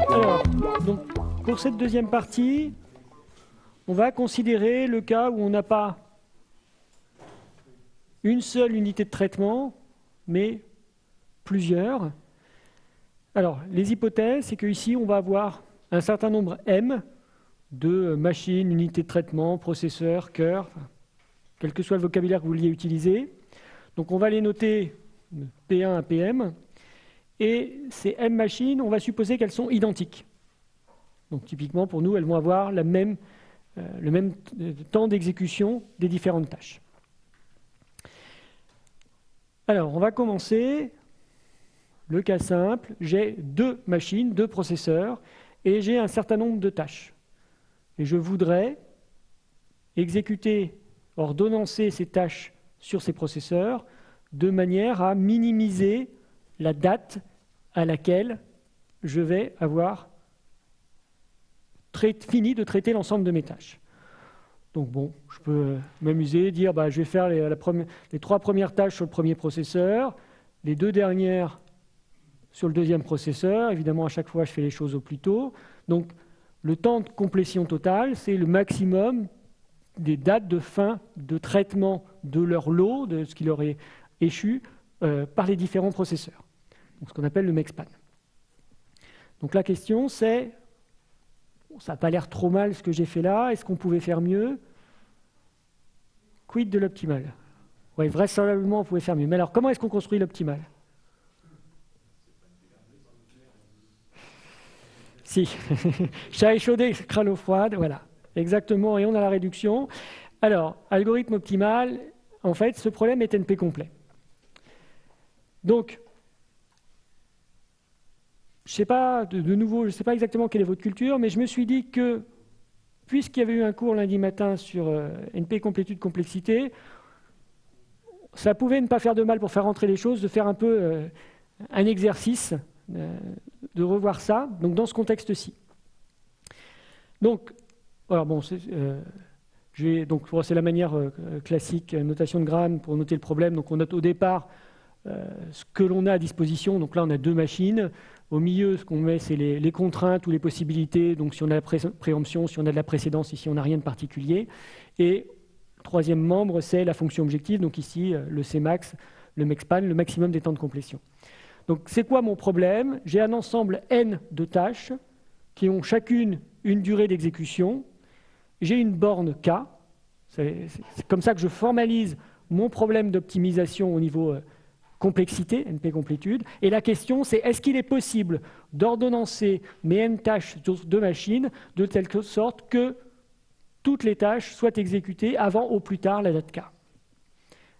Alors, donc, pour cette deuxième partie, on va considérer le cas où on n'a pas une seule unité de traitement, mais plusieurs. Alors, les hypothèses, c'est qu'ici, on va avoir un certain nombre M de machines, unités de traitement, processeurs, cœurs, quel que soit le vocabulaire que vous vouliez utiliser. Donc, on va les noter P1 à PM. Et ces M machines, on va supposer qu'elles sont identiques. Donc, typiquement, pour nous, elles vont avoir le même temps d'exécution des différentes tâches. Alors, on va commencer le cas simple. J'ai deux machines, deux processeurs, et j'ai un certain nombre de tâches. Et je voudrais exécuter, ordonnancer ces tâches sur ces processeurs de manière à minimiser la date à laquelle je vais avoir fini de traiter l'ensemble de mes tâches. Donc bon, je peux m'amuser, dire je vais faire les 3 premières tâches sur le premier processeur, les 2 dernières sur le deuxième processeur. Évidemment, à chaque fois, je fais les choses au plus tôt. Donc, le temps de complétion total, c'est le maximum des dates de fin de traitement de leur lot, de ce qui leur est échu, par les différents processeurs. Donc, ce qu'on appelle le MEXPAN. Donc, la question, c'est, ça n'a pas l'air trop mal ce que j'ai fait là, est-ce qu'on pouvait faire mieux? Quid de l'optimal? Oui, vraisemblablement, on pouvait faire mieux. Mais alors, comment est-ce qu'on construit l'optimal? Si, chat échaudé, crâne eau froide, voilà, exactement, et on a la réduction. Alors, algorithme optimal, en fait, ce problème est NP complet. Donc, je ne sais pas, de nouveau, je ne sais pas exactement quelle est votre culture, mais je me suis dit que, puisqu'il y avait eu un cours lundi matin sur NP complétude complexité, ça pouvait ne pas faire de mal pour faire rentrer les choses, de faire un peu un exercice, de revoir ça, donc dans ce contexte-ci. Donc, alors bon, c'est la manière classique, notation de Graham pour noter le problème. Donc on note au départ ce que l'on a à disposition. Donc là, on a 2 machines. Au milieu, ce qu'on met, c'est les contraintes ou les possibilités. Donc si on a la préemption, si on a de la précédence, ici on n'a rien de particulier. Et le troisième membre, c'est la fonction objective. Donc ici, le Cmax, le MEXPAN, le maximum des temps de complétion. Donc c'est quoi mon problème? J'ai un ensemble N de tâches qui ont chacune une durée d'exécution. J'ai une borne K. C'est comme ça que je formalise mon problème d'optimisation au niveau complexité, NP complétude. Et la question, c'est est-ce qu'il est possible d'ordonnancer mes N tâches sur 2 machines de telle sorte que toutes les tâches soient exécutées avant au plus tard la date K.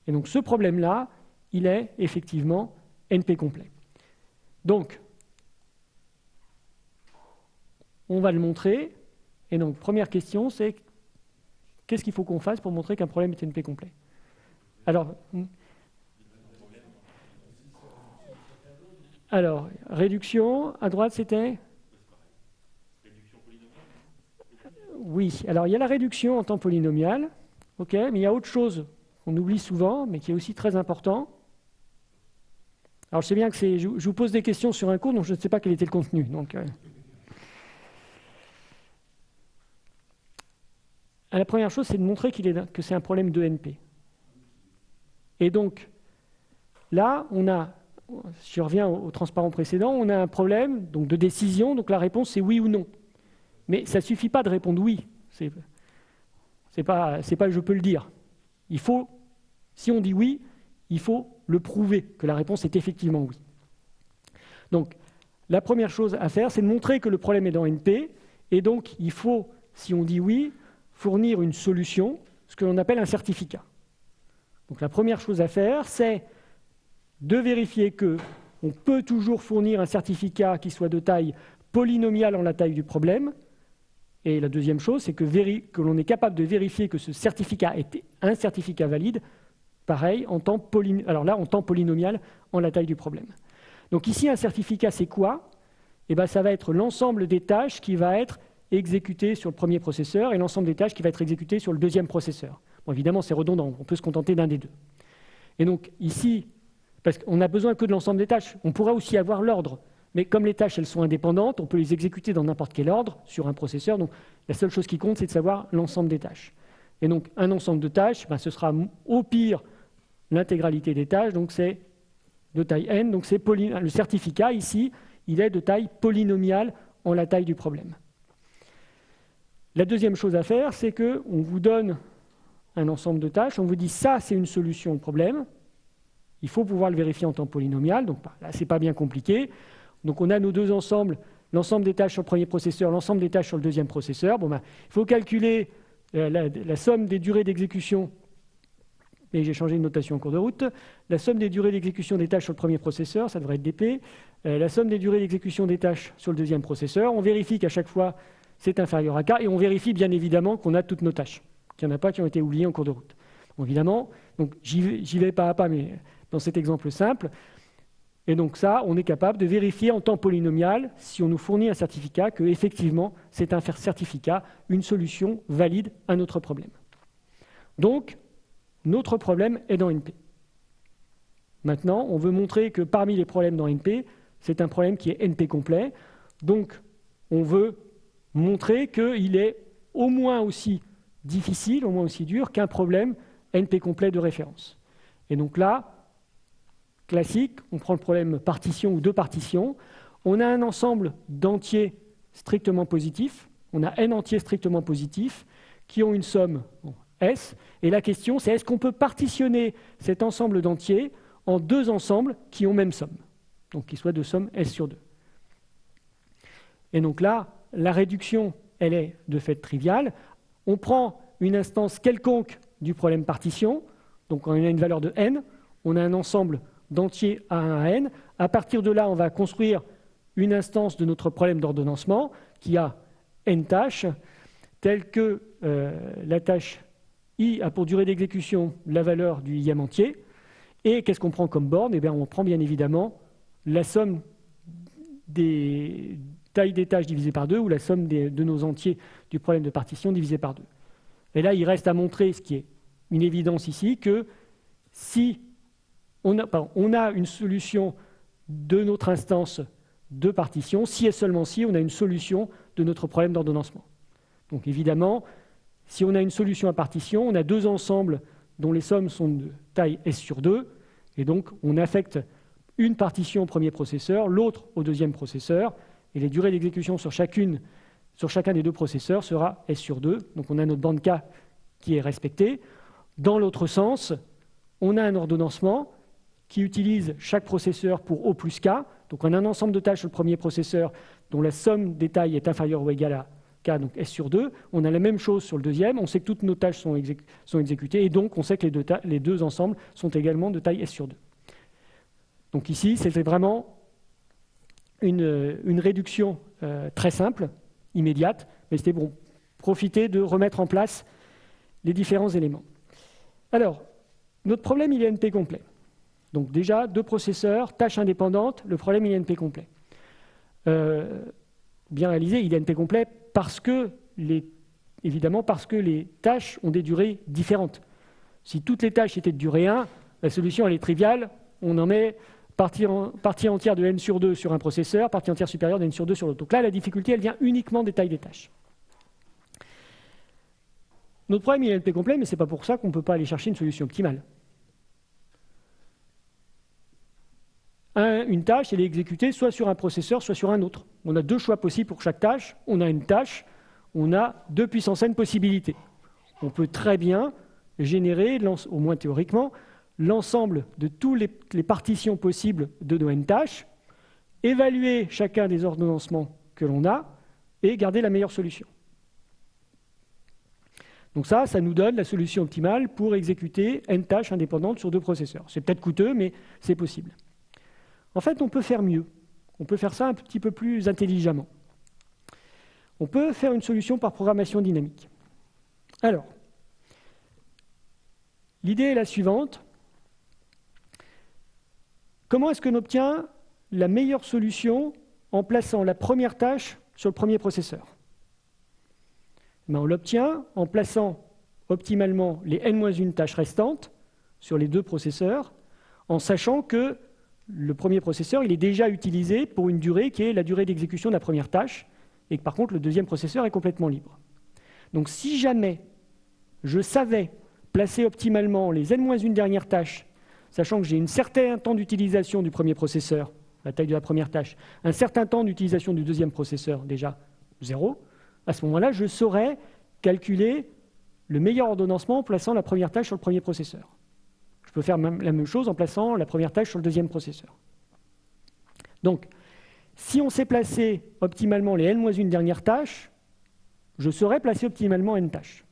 Et donc ce problème-là, il est effectivement NP complet. Donc, on va le montrer. Et donc, première question, c'est qu'est-ce qu'il faut qu'on fasse pour montrer qu'un problème est NP complet? Alors, réduction, à droite, c'était? Oui, alors il y a la réduction en temps polynomial, ok, mais il y a autre chose qu'on oublie souvent, mais qui est aussi très important. Alors je sais bien que je vous pose des questions sur un cours, donc je ne sais pas quel était le contenu. Donc, la première chose, c'est de montrer que c'est un problème de NP. Et donc, là, si je reviens au transparent précédent, on a un problème donc, de décision, donc la réponse c'est oui ou non. Mais ça ne suffit pas de répondre oui. C'est pas je peux le dire. Si on dit oui, il faut le prouver que la réponse est effectivement oui. Donc, la première chose à faire, c'est de montrer que le problème est dans NP, et donc il faut, si on dit oui, fournir une solution, ce que l'on appelle un certificat. Donc la première chose à faire, c'est de vérifier qu'on peut toujours fournir un certificat qui soit de taille polynomiale en la taille du problème, et la deuxième chose, c'est que l'on est capable de vérifier que ce certificat est un certificat valide, pareil, en temps polynomial en la taille du problème. Donc ici, un certificat, c'est quoi? Eh bien, ça va être l'ensemble des tâches qui va être exécutées sur le premier processeur et l'ensemble des tâches qui va être exécuté sur le deuxième processeur. Bon, évidemment, c'est redondant, on peut se contenter d'un des deux. Et donc ici, parce qu'on n'a besoin que de l'ensemble des tâches, on pourra aussi avoir l'ordre, mais comme les tâches elles sont indépendantes, on peut les exécuter dans n'importe quel ordre sur un processeur, donc la seule chose qui compte, c'est de savoir l'ensemble des tâches. Et donc un ensemble de tâches, ce sera au pire l'intégralité des tâches, donc c'est de taille n, donc c'est le certificat ici, il est de taille polynomiale en la taille du problème. La deuxième chose à faire, c'est qu'on vous donne un ensemble de tâches, on vous dit ça c'est une solution au problème, il faut pouvoir le vérifier en temps polynomial, donc là c'est pas bien compliqué. Donc on a nos deux ensembles, l'ensemble des tâches sur le premier processeur, l'ensemble des tâches sur le deuxième processeur. Il faut calculer la somme des durées d'exécution, et j'ai changé de notation en cours de route, la somme des durées d'exécution des tâches sur le premier processeur, ça devrait être dp, la somme des durées d'exécution des tâches sur le deuxième processeur. On vérifie qu'à chaque fois c'est inférieur à k, et on vérifie bien évidemment qu'on a toutes nos tâches, qu'il n'y en a pas qui ont été oubliées en cours de route. Bon, évidemment, donc j'y vais pas à pas, mais dans cet exemple simple. Et donc ça, on est capable de vérifier en temps polynomial, si on nous fournit un certificat, que effectivement c'est un certificat, une solution valide à notre problème. Donc, notre problème est dans NP. Maintenant, on veut montrer que parmi les problèmes dans NP, c'est un problème qui est NP complet. Donc, on veut montrer qu'il est au moins aussi difficile, au moins aussi dur qu'un problème NP complet de référence. Et donc là, classique, on prend le problème partition ou deux partitions. On a un ensemble d'entiers strictement positifs. On a n entiers strictement positifs qui ont une somme S. Et la question, c'est est-ce qu'on peut partitionner cet ensemble d'entiers en deux ensembles qui ont même somme, donc qui soient de somme S sur 2. Et donc là, la réduction, elle est de fait triviale. On prend une instance quelconque du problème partition, donc on a une valeur de n, on a un ensemble d'entiers A1 à n. À partir de là, on va construire une instance de notre problème d'ordonnancement qui a n tâches, telle que la tâche i a pour durée d'exécution la valeur du ième entier. Et qu'est-ce qu'on prend comme borne? Eh bien, on prend bien évidemment la somme des tailles des tâches divisée par 2 ou la somme de nos entiers du problème de partition divisé par 2. Et là, il reste à montrer, ce qui est une évidence ici, que si on a une solution de notre instance de partition, si et seulement si on a une solution de notre problème d'ordonnancement. Donc évidemment, si on a une solution à partition, on a deux ensembles dont les sommes sont de taille S sur 2, et donc on affecte une partition au premier processeur, l'autre au deuxième processeur, et les durées d'exécution sur chacun des deux processeurs sera S sur 2, donc on a notre bande K qui est respectée. Dans l'autre sens, on a un ordonnancement qui utilise chaque processeur pour O plus K. Donc on a un ensemble de tâches sur le premier processeur dont la somme des tailles est inférieure ou égale à K, donc S sur 2. On a la même chose sur le deuxième. On sait que toutes nos tâches sont exécutées et donc on sait que les deux ensembles sont également de taille S sur 2. Donc ici, c'était vraiment une réduction très simple, immédiate, mais c'était bon, profiter de remettre en place les différents éléments. Alors, notre problème, il est NP complet. Donc déjà, deux processeurs, tâches indépendantes, le problème il est NP complet. Bien réalisé, il est NP complet évidemment parce que les tâches ont des durées différentes. Si toutes les tâches étaient de durée 1, la solution elle est triviale, on en met partie entière de n sur 2 sur un processeur, partie entière supérieure de n sur 2 sur l'autre. Donc là, la difficulté, elle vient uniquement des tailles des tâches. Notre problème il est NP complet, mais ce n'est pas pour ça qu'on ne peut pas aller chercher une solution optimale. Une tâche, elle est exécutée soit sur un processeur, soit sur un autre. On a deux choix possibles pour chaque tâche. On a une tâche, on a 2 puissance n possibilités. On peut très bien générer, au moins théoriquement, l'ensemble de toutes les partitions possibles de nos n tâches, évaluer chacun des ordonnancements que l'on a et garder la meilleure solution. Donc ça nous donne la solution optimale pour exécuter n tâches indépendantes sur deux processeurs. C'est peut-être coûteux, mais c'est possible. En fait, on peut faire mieux. On peut faire ça un petit peu plus intelligemment. On peut faire une solution par programmation dynamique. Alors, l'idée est la suivante. Comment est-ce qu'on obtient la meilleure solution en plaçant la première tâche sur le premier processeur? Ben, on l'obtient en plaçant optimalement les n-1 tâches restantes sur les deux processeurs, en sachant que le premier processeur il est déjà utilisé pour une durée qui est la durée d'exécution de la première tâche, et que par contre le deuxième processeur est complètement libre. Donc si jamais je savais placer optimalement les n-1 dernières tâches, sachant que j'ai un certain temps d'utilisation du premier processeur, la taille de la première tâche, un certain temps d'utilisation du deuxième processeur, déjà 0, à ce moment-là, je saurais calculer le meilleur ordonnancement en plaçant la première tâche sur le premier processeur. Je peux faire la même chose en plaçant la première tâche sur le deuxième processeur. Donc, si on sait placer optimalement les n-1 dernières tâches, je saurais placer optimalement n tâches.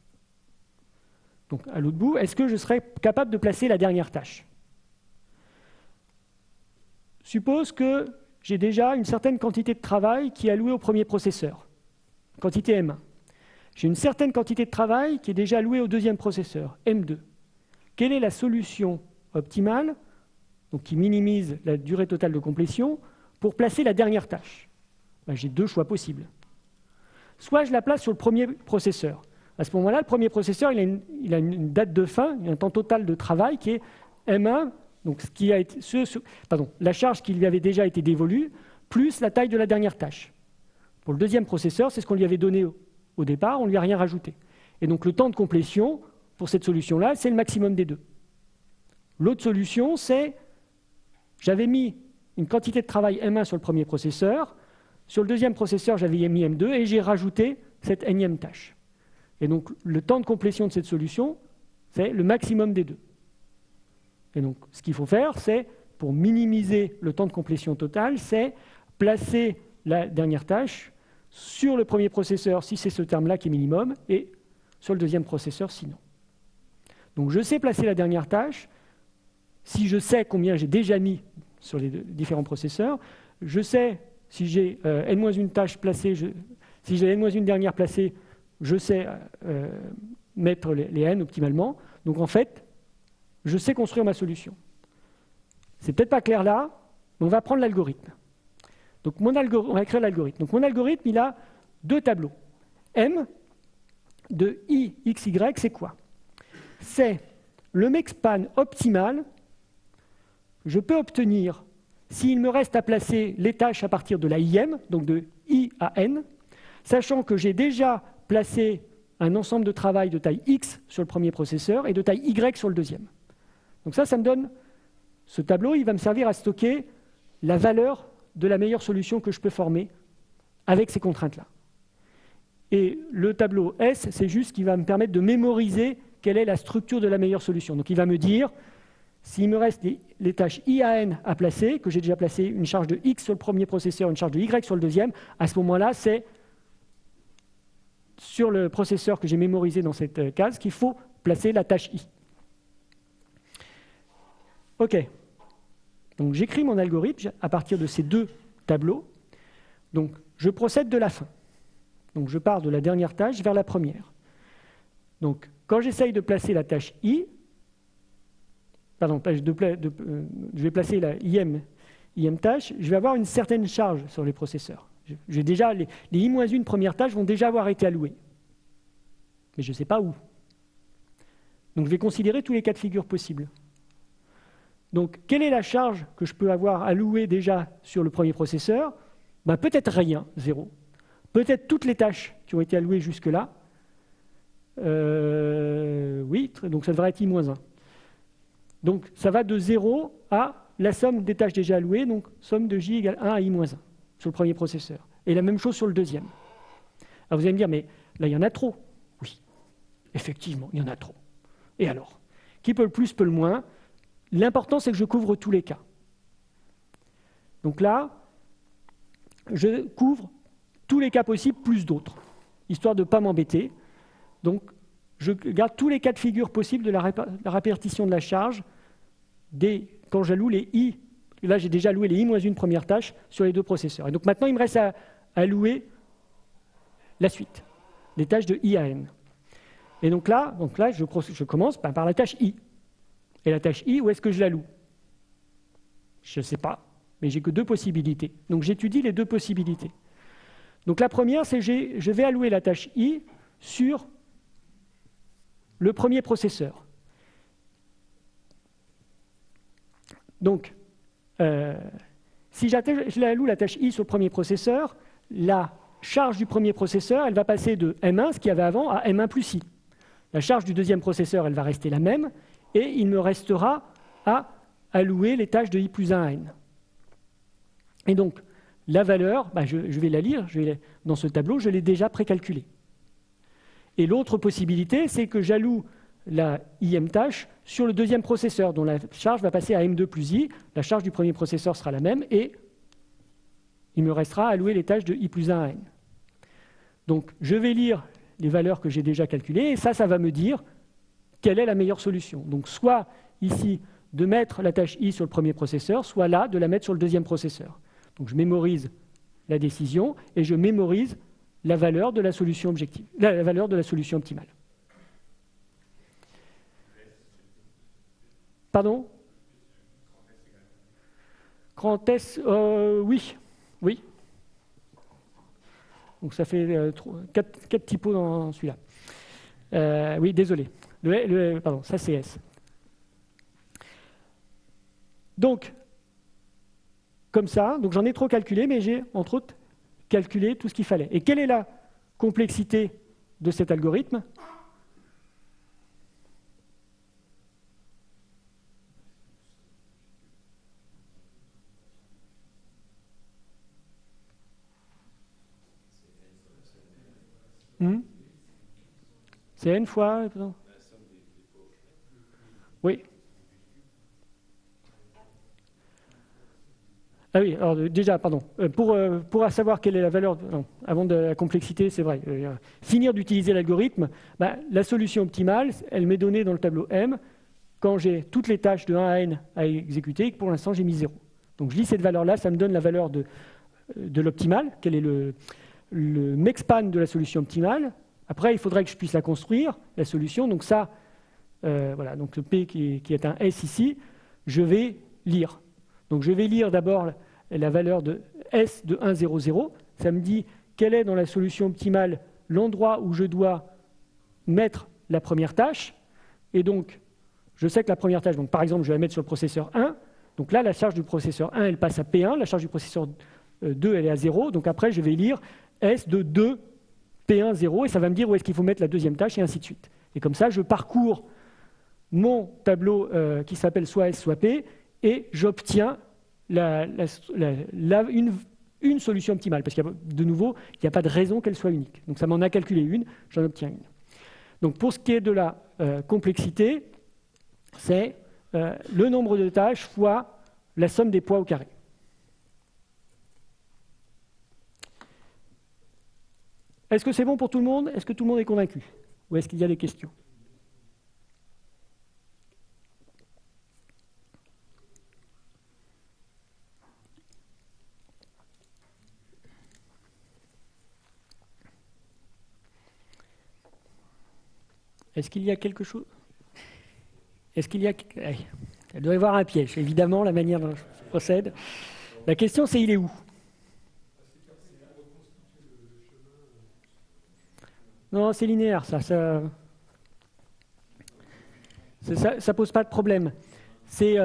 Donc, à l'autre bout, est-ce que je serais capable de placer la dernière tâche? Suppose que j'ai déjà une certaine quantité de travail qui est allouée au premier processeur, quantité M1. J'ai une certaine quantité de travail qui est déjà allouée au deuxième processeur, M2. Quelle est la solution optimale, donc qui minimise la durée totale de complétion, pour placer la dernière tâche? Ben, j'ai deux choix possibles. Soit je la place sur le premier processeur. À ce moment-là, le premier processeur il a une date de fin, un temps total de travail qui est M1, donc ce qui a été, la charge qui lui avait déjà été dévolue, plus la taille de la dernière tâche. Pour le deuxième processeur, c'est ce qu'on lui avait donné au départ, on ne lui a rien rajouté. Et donc le temps de complétion, pour cette solution-là, c'est le maximum des deux. L'autre solution, c'est j'avais mis une quantité de travail M1 sur le premier processeur, sur le deuxième processeur, j'avais mis M2 et j'ai rajouté cette énième tâche. Et donc le temps de complétion de cette solution, c'est le maximum des deux. Et donc ce qu'il faut faire, c'est, pour minimiser le temps de complétion total, c'est placer la dernière tâche sur le premier processeur si c'est ce terme-là qui est minimum, et sur le deuxième processeur sinon. Donc je sais placer la dernière tâche. Si je sais combien j'ai déjà mis sur les différents processeurs, je sais si j'ai n-1 tâche placée, si j'ai n-1 dernière placée, je sais mettre les n optimalement. Donc en fait, je sais construire ma solution. C'est peut-être pas clair là, mais on va prendre l'algorithme. Donc on va écrire l'algorithme. Donc mon algorithme, il a deux tableaux. M de I, X, Y, c'est quoi? C'est le mexpan optimal. Je peux obtenir, s'il me reste à placer les tâches à partir de la IM, donc de I à N, sachant que j'ai déjà placé un ensemble de travail de taille X sur le premier processeur et de taille Y sur le deuxième. Donc ça me donne, ce tableau, il va me servir à stocker la valeur de la meilleure solution que je peux former avec ces contraintes-là. Et le tableau S, c'est juste qui va me permettre de mémoriser quelle est la structure de la meilleure solution. Donc il va me dire, s'il me reste les tâches I à N à placer, que j'ai déjà placé une charge de X sur le premier processeur, une charge de Y sur le deuxième, à ce moment-là, c'est sur le processeur que j'ai mémorisé dans cette case qu'il faut placer la tâche I. OK. Donc j'écris mon algorithme à partir de ces deux tableaux. Donc je procède de la fin. Donc je pars de la dernière tâche vers la première. Donc quand j'essaye de placer la tâche I, je vais placer la IM tâche, je vais avoir une certaine charge sur les processeurs. J'ai déjà, les I-1 premières tâches vont déjà avoir été allouées. Mais je ne sais pas où. Donc je vais considérer tous les cas de figure possibles. Donc quelle est la charge que je peux avoir allouée déjà sur le premier processeur? Ben, peut-être rien, 0. Peut-être toutes les tâches qui ont été allouées jusque-là. Oui, donc ça devrait être I-1. Donc ça va de 0 à la somme des tâches déjà allouées, donc somme de J égale 1 à I-1 sur le premier processeur. Et la même chose sur le deuxième. Alors vous allez me dire, mais là il y en a trop. Oui, effectivement, il y en a trop. Et alors? Qui peut le plus, peut le moins? L'important, c'est que je couvre tous les cas. Donc là, je couvre tous les cas possibles, plus d'autres, histoire de ne pas m'embêter. Donc, je garde tous les cas de figure possibles de la répartition de la charge quand j'alloue les I. Là, j'ai déjà alloué les I-1 première tâche sur les deux processeurs. Et donc maintenant, il me reste à allouer la suite, les tâches de I à N. Et donc là je commence par la tâche I. Et la tâche I, où est-ce que je la loue? Je ne sais pas, mais j'ai que deux possibilités. Donc j'étudie les deux possibilités. Donc la première, c'est que je vais allouer la tâche I sur le premier processeur. Donc, si j'alloue la tâche I sur le premier processeur, la charge du premier processeur, elle va passer de M1, ce qu'il y avait avant, à M1 plus I. La charge du deuxième processeur, elle va rester la même, et il me restera à allouer les tâches de I plus 1 à N. Et donc, la valeur, je vais la lire, dans ce tableau, je l'ai déjà précalculée. Et l'autre possibilité, c'est que j'alloue la IM tâche sur le deuxième processeur, dont la charge va passer à M2 plus I. La charge du premier processeur sera la même, et il me restera à allouer les tâches de I plus 1 à N. Donc, je vais lire les valeurs que j'ai déjà calculées, et ça va me dire quelle est la meilleure solution. Donc, soit ici, de mettre la tâche I sur le premier processeur, soit là, de la mettre sur le deuxième processeur. Donc, je mémorise la décision, et je mémorise la valeur de la solution objective, la valeur de la solution optimale. Pardon? Grand S, oui. Oui. Donc ça fait 4 typos dans celui-là. Oui, désolé. Pardon, ça c'est S. Donc, comme ça, donc j'en ai trop calculé, mais j'ai entre autres calculé tout ce qu'il fallait. Et quelle est la complexité de cet algorithme? C'est N fois... Oui. Ah oui, alors déjà, pardon. Pour savoir quelle est la valeur... Non, avant de la complexité, c'est vrai. Finir d'utiliser l'algorithme, la solution optimale, elle m'est donnée dans le tableau M quand j'ai toutes les tâches de 1 à N à exécuter et que pour l'instant j'ai mis 0. Donc je lis cette valeur-là, ça me donne la valeur de l'optimal, quel est le mexpan de la solution optimale. Après, il faudrait que je puisse la construire, la solution. Donc ça, voilà, donc le P qui est un S ici, je vais lire. Donc je vais lire d'abord la valeur de S de 1, 0, 0. Ça me dit quel est dans la solution optimale l'endroit où je dois mettre la première tâche. Et donc, je sais que la première tâche, donc par exemple, je vais la mettre sur le processeur 1. Donc là, la charge du processeur 1, elle passe à P1. La charge du processeur 2, elle est à 0. Donc après, je vais lire S de 2, P1, 0. Et ça va me dire où est-ce qu'il faut mettre la deuxième tâche, et ainsi de suite. Et comme ça, je parcours mon tableau qui s'appelle soit S, soit P, et j'obtiens une solution optimale. Parce que, de nouveau, il n'y a pas de raison qu'elle soit unique. Donc ça m'en a calculé une, j'en obtiens une. Donc pour ce qui est de la complexité, c'est le nombre de tâches fois la somme des poids au carré. Est-ce que c'est bon pour tout le monde? Est-ce que tout le monde est convaincu? Ou est-ce qu'il y a des questions? Est-ce qu'il y a quelque chose? Est-ce qu'il y a... Il doit y avoir un piège, évidemment, la manière dont je procède. La question, c'est il est où? Non, c'est linéaire, ça pose pas de problème. C'est...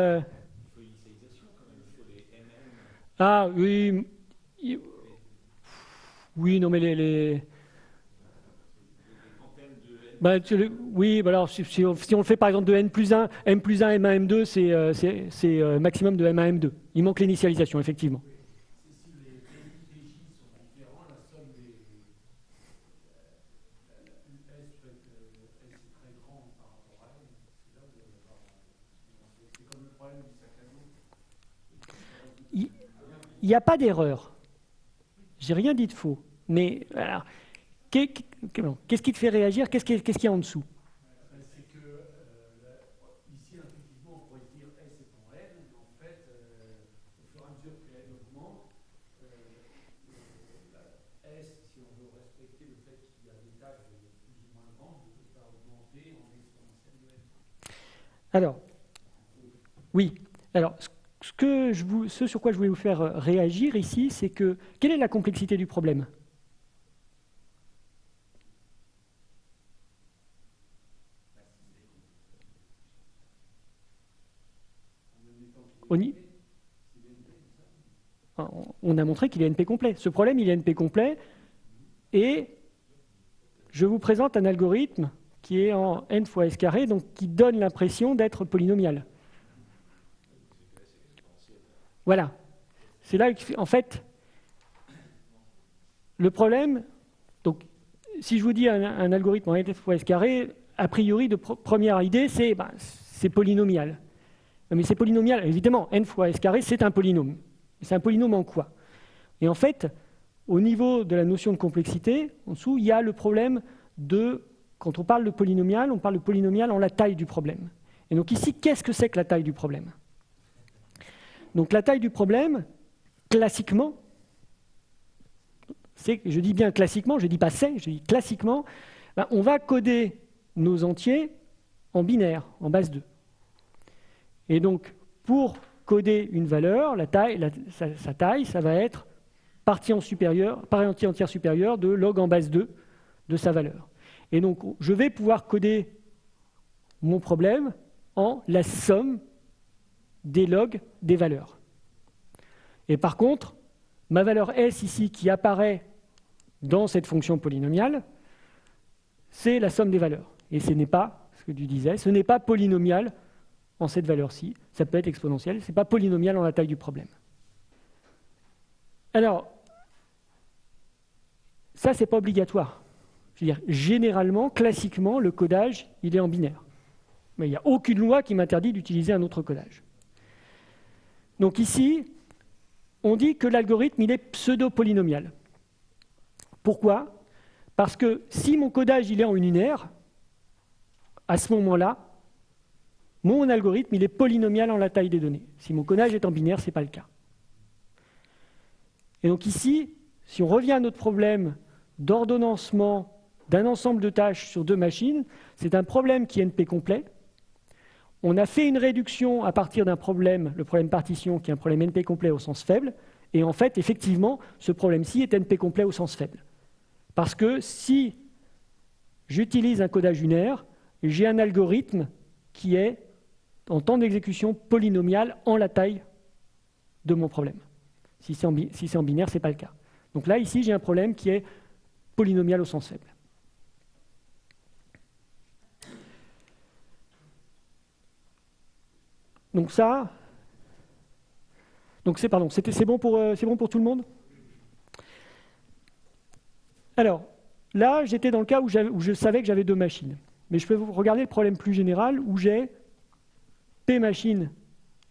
Ah, oui... Oui, non, mais les... oui, alors, si on le fait par exemple de n plus 1, M1, M2, c'est maximum de M1, M2. Il manque l'initialisation, effectivement. Si les PJ sont différents, la somme des S peut être S est très grand par rapport à N. C'est là où il va y avoir. C'est comme le problème du sac à dos. Il n'y a pas d'erreur. J'ai rien dit de faux. Mais alors, qu'est-ce qui te fait réagir? Qu'est-ce qu'il y a en dessous? C'est que ici, intuitivement, on pourrait dire S étant N, mais en fait, au fur et à mesure que N augmente, S, si on veut respecter le fait qu'il y a des tâches plus ou moins grandes, va augmenter en exponentielle de N. Alors, oui. Alors, ce sur quoi je voulais vous faire réagir ici, c'est que quelle est la complexité du problème? on a montré qu'il est NP complet. Ce problème, il est NP complet. Et je vous présente un algorithme qui est en n fois s carré, donc qui donne l'impression d'être polynomial. Voilà. C'est là que, en fait, le problème, donc, si je vous dis un algorithme en n fois s carré, a priori, de première idée, c'est polynomial. Mais c'est polynomial, évidemment, n fois s carré, c'est un polynôme. C'est un polynôme en quoi? Et en fait, au niveau de la notion de complexité, en dessous, il y a le problème de, quand on parle de polynomial, on parle de polynomial en la taille du problème. Et donc ici, qu'est-ce que c'est que la taille du problème? Donc la taille du problème, classiquement, je dis bien classiquement, je ne dis pas c'est, je dis classiquement, on va coder nos entiers en binaire, en base 2. Et donc, pour coder une valeur, sa taille, ça va être partie entière supérieure de log en base 2 de sa valeur. Et donc, je vais pouvoir coder mon problème en la somme des logs des valeurs. Et par contre, ma valeur S ici qui apparaît dans cette fonction polynomiale, c'est la somme des valeurs. Et ce n'est pas, ce que tu disais, ce n'est pas polynomial en cette valeur-ci. Ça peut être exponentiel, ce n'est pas polynomial en la taille du problème. Alors, ça, ce n'est pas obligatoire. Je veux dire, généralement, classiquement, le codage, il est en binaire. Mais il n'y a aucune loi qui m'interdit d'utiliser un autre codage. Donc ici, on dit que l'algorithme, il est pseudo-polynomial. Pourquoi? Parce que si mon codage, il est en uninaire, à ce moment-là, mon algorithme, il est polynomial en la taille des données. Si mon codage est en binaire, ce n'est pas le cas. Et donc ici, si on revient à notre problème d'ordonnancement d'un ensemble de tâches sur deux machines, c'est un problème qui est NP complet. On a fait une réduction à partir d'un problème, le problème partition, qui est un problème NP complet au sens faible. Et en fait, effectivement, ce problème-ci est NP complet au sens faible. Parce que si j'utilise un codage unaire, j'ai un algorithme qui est en temps d'exécution polynomial en la taille de mon problème. Si c'est en binaire, ce n'est pas le cas. Donc là, ici, j'ai un problème qui est polynomial au sens faible. Donc ça, c'est bon pour tout le monde? Alors, là, j'étais dans le cas où je savais que j'avais deux machines. Mais je peux vous regarder le problème plus général où j'ai P machines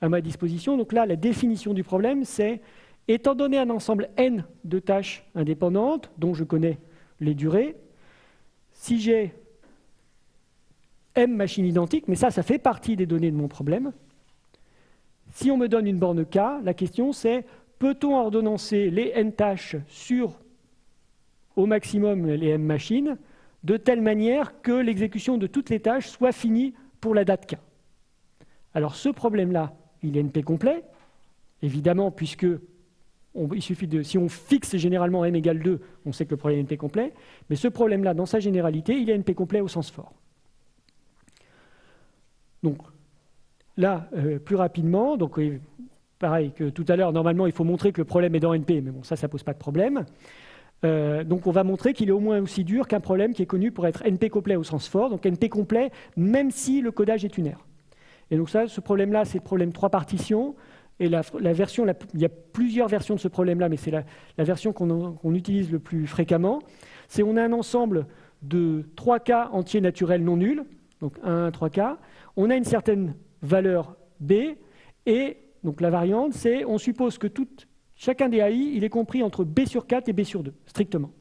à ma disposition. Donc là, la définition du problème, c'est étant donné un ensemble n de tâches indépendantes, dont je connais les durées, si j'ai m machines identiques, mais ça fait partie des données de mon problème, si on me donne une borne K, la question c'est, peut-on ordonnancer les n tâches sur, au maximum, les m machines, de telle manière que l'exécution de toutes les tâches soit finie pour la date K? Alors ce problème-là, il est NP complet, évidemment, puisque il suffit si on fixe généralement m égale 2, on sait que le problème est NP complet, mais ce problème-là, dans sa généralité, il est NP complet au sens fort. Donc là, plus rapidement, donc pareil que tout à l'heure, normalement, il faut montrer que le problème est dans NP, mais bon, ça ne pose pas de problème. Donc on va montrer qu'il est au moins aussi dur qu'un problème qui est connu pour être NP complet au sens fort, donc NP complet, même si le codage est unaire. Et donc ça, ce problème-là, c'est le problème 3 partitions. Et la version, il y a plusieurs versions de ce problème-là, mais c'est la version qu'on utilise le plus fréquemment. C'est on a un ensemble de 3 cas entiers naturels non nuls, donc 1, 3 cas. On a une certaine valeur B, et donc la variante, c'est on suppose que chacun des AI, il est compris entre B sur 4 et B sur 2, strictement.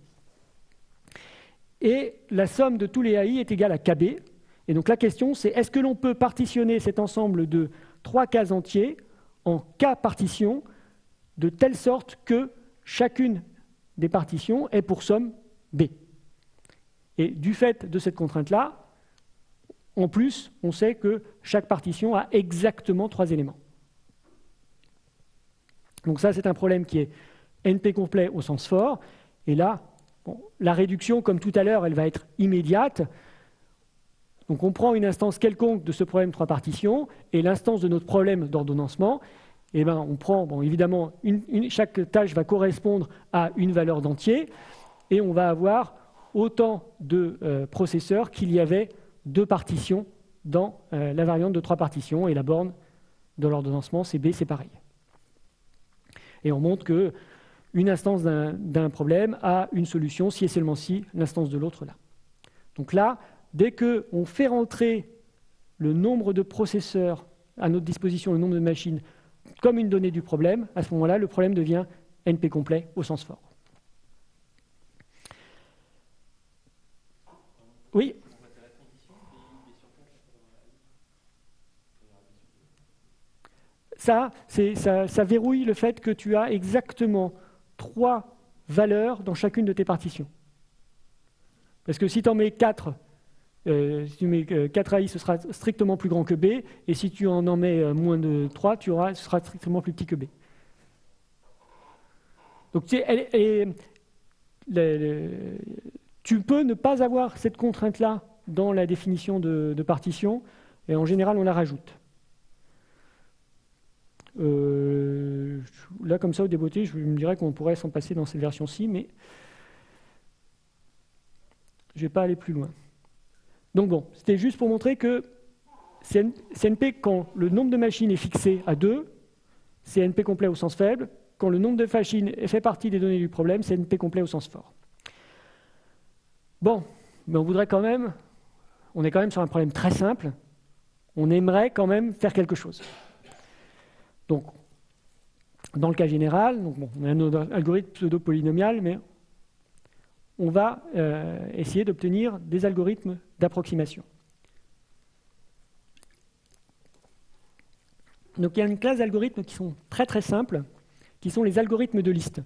Et la somme de tous les AI est égale à KB. Et donc la question, c'est est-ce que l'on peut partitionner cet ensemble de 3 cas entiers en K partitions, de telle sorte que chacune des partitions est pour somme B. Et du fait de cette contrainte-là, en plus, on sait que chaque partition a exactement 3 éléments. Donc ça, c'est un problème qui est NP complet au sens fort. Et là, bon, la réduction, comme tout à l'heure, elle va être immédiate. Donc on prend une instance quelconque de ce problème 3 partitions et l'instance de notre problème d'ordonnancement. eh ben, on prend, bon, évidemment, chaque tâche va correspondre à une valeur d'entier, et on va avoir autant de processeurs qu'il y avait de partitions dans la variante de 3 partitions, et la borne de l'ordonnancement CB, c'est pareil. Et on montre qu'une instance d'un problème a une solution si et seulement si l'instance de l'autre là. Donc là, dès qu'on fait rentrer le nombre de processeurs à notre disposition, le nombre de machines, comme une donnée du problème, à ce moment-là, le problème devient NP complet au sens fort. Oui. Ça verrouille le fait que tu as exactement 3 valeurs dans chacune de tes partitions. Parce que si tu en mets 4, si tu mets 4 AI, ce sera strictement plus grand que B, et si tu en mets moins de 3, ce sera strictement plus petit que B. Donc tu peux ne pas avoir cette contrainte-là dans la définition de partition, et en général, on la rajoute. Là, comme ça, au débeauté, je me dirais qu'on pourrait s'en passer dans cette version-ci, mais je ne vais pas aller plus loin. Donc bon, c'était juste pour montrer que CNP, quand le nombre de machines est fixé à 2, c'est NP complet au sens faible. Quand le nombre de machines fait partie des données du problème, c'est NP complet au sens fort. Bon, mais on est quand même sur un problème très simple. On aimerait quand même faire quelque chose. Donc, dans le cas général, donc bon, on a un algorithme pseudo-polynomial, mais on va essayer d'obtenir des algorithmes d'approximation. Donc il y a une classe d'algorithmes qui sont très très simples, qui sont les algorithmes de liste.